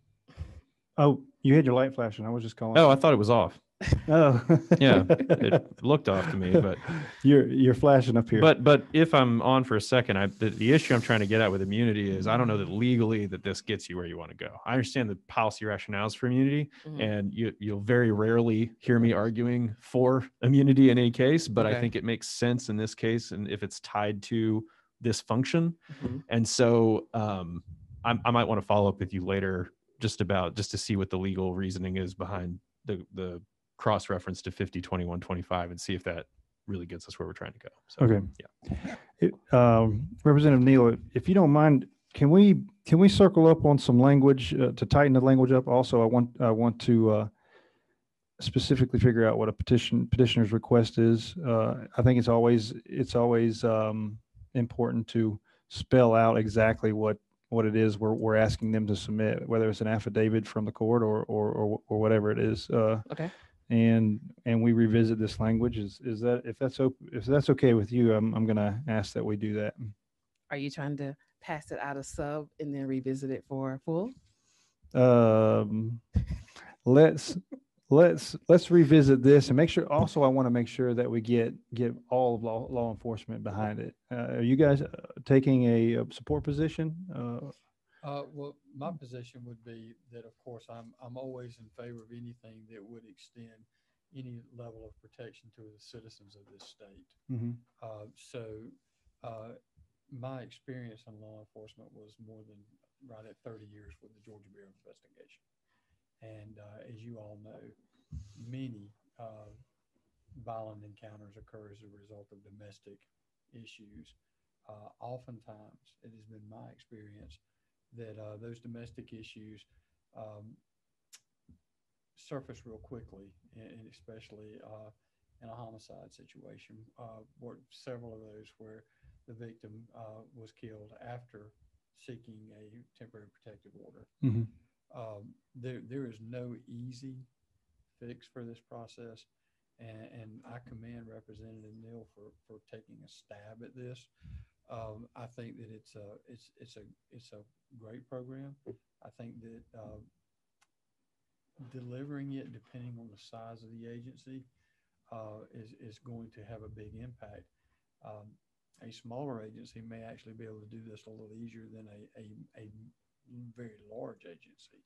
Oh, you had your light flashing. I was just calling. Oh, I thought it was off. Oh, yeah, it looked off to me, but you're flashing up here. But if I'm on for a second, the issue I'm trying to get at with immunity is I don't know that legally that this gets you where you want to go. I understand the policy rationales for immunity, and you'll very rarely hear me arguing for immunity in any case, but I think it makes sense in this case, and if it's tied to this function, and so I might want to follow up with you later just to see what the legal reasoning is behind the cross-reference to 50, 21, 25 and see if that really gets us where we're trying to go. So, Okay. yeah. Representative Neal, if you don't mind, can we circle up on some language to tighten the language up? Also, I want to specifically figure out what a petitioner's request is. I think it's always important to spell out exactly what it is we're asking them to submit, whether it's an affidavit from the court or whatever it is. Okay. And we revisit this language. Is that if that's okay with you, I'm going to ask that we do that. Are you trying to pass it out of sub and then revisit it for full? Let's revisit this and make sure. Also, I want to make sure that we get all of law enforcement behind it. Are you guys taking a support position? Well, my position would be that, of course, I'm always in favor of anything that would extend any level of protection to the citizens of this state. Mm-hmm. My experience in law enforcement was more than right at 30 years with the Georgia Bureau of Investigation. And as you all know, many violent encounters occur as a result of domestic issues. Oftentimes, it has been my experience that those domestic issues surface real quickly, and especially in a homicide situation. Several of those where the victim was killed after seeking a temporary protective order. Mm-hmm. There is no easy fix for this process, and I commend Representative Neal for taking a stab at this. I think that it's a great program. I think that delivering it, depending on the size of the agency, is going to have a big impact. A smaller agency may actually be able to do this a little easier than a very large agency,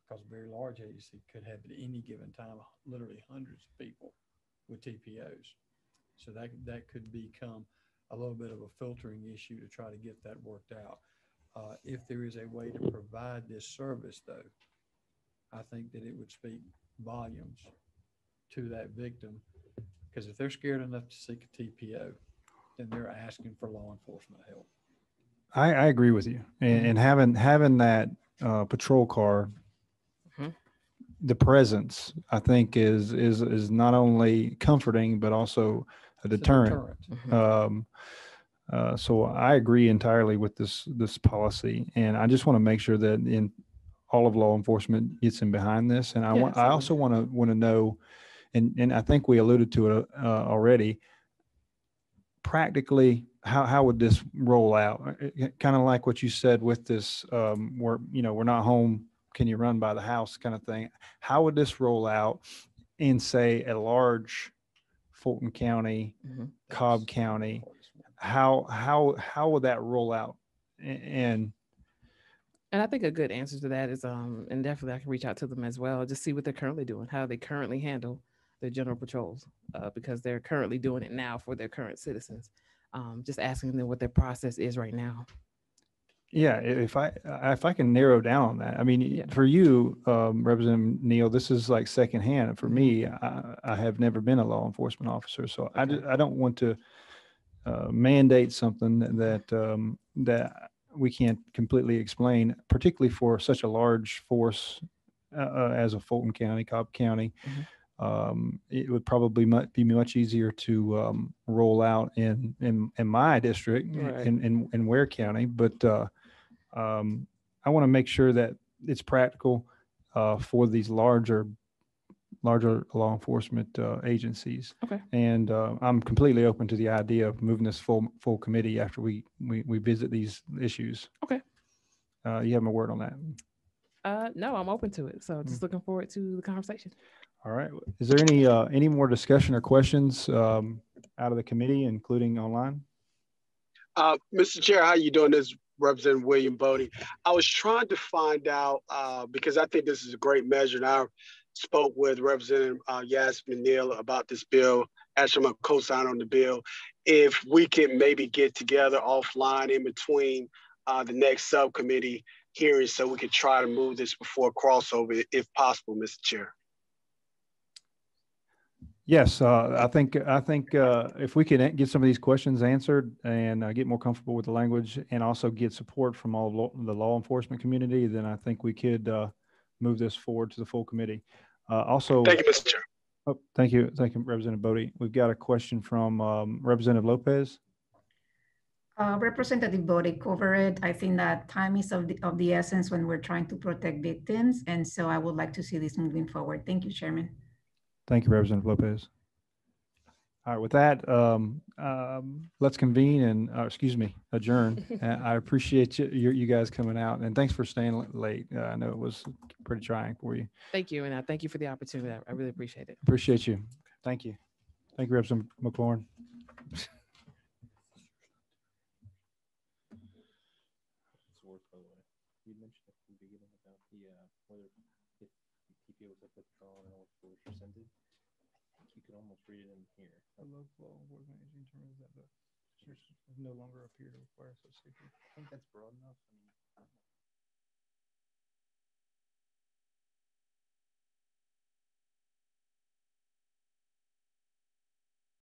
because a very large agency could have at any given time literally hundreds of people with TPOs. So that could become a little bit of a filtering issue to try to get that worked out. If there is a way to provide this service, though, I think that it would speak volumes to that victim, because if they're scared enough to seek a TPO, then they're asking for law enforcement help. I agree with you, and having that patrol car, the presence, I think is not only comforting but also a deterrent. So I agree entirely with this policy, and I just want to make sure that all of law enforcement gets in behind this. And I also want to know, and I think we alluded to it already. Practically, how would this roll out? Kind of like what you said with this, we're not home. Can you run by the house kind of thing? How would this roll out in, say, a large Fulton County, Cobb County? How would that roll out? And I think a good answer to that is, and definitely I can reach out to them as well, just see what they're currently doing, how they currently handle their general patrols, because they're currently doing it now for their current citizens. Just asking them what their process is right now. Yeah, if I can narrow down on that, I mean, for you, Representative Neal, this is like secondhand. For me, I have never been a law enforcement officer, so I don't want to mandate something that we can't completely explain, particularly for such a large force as a Fulton County, Cobb County. It would probably be much easier to roll out in my district, in Ware County, but I want to make sure that it's practical for these larger law enforcement agencies. Okay. And I'm completely open to the idea of moving this full committee after we visit these issues. Okay. You have my word on that? No, I'm open to it. So just looking forward to the conversation. All right. Is there any more discussion or questions out of the committee, including online? Mr. Chair, how you doing? This is Representative William Bodie. I was trying to find out, because I think this is a great measure, and I spoke with Representative Yasmin Neal about this bill. Actually, I'm a co-signer on the bill. If we can maybe get together offline in between the next subcommittee hearing, so we could try to move this before crossover, if possible, Mr. Chair. Yes, I think if we could get some of these questions answered and get more comfortable with the language and also get support from all of the law enforcement community, then I think we could move this forward to the full committee. Also, Thank you, Mr. Chair. oh, thank you, Representative Bodie. We've got a question from Representative Lopez. Representative Bodie covered it. I think that time is of the essence when we're trying to protect victims, and so I would like to see this moving forward. Thank you, Chairman. Thank you, Representative Lopez. All right, with that, let's convene and, adjourn. I appreciate you guys coming out, and thanks for staying late. I know it was pretty trying for you. Thank you, and I thank you for the opportunity. I really appreciate it. Appreciate you. Thank you. Thank you, Representative McLaurin. You mentioned at the beginning about the whether if the TPO was withdrawn or was rescinded. I think you could almost read it in here. The local law enforcement agency determines that the no longer appear to require such safety. I think that's broad enough. I mean,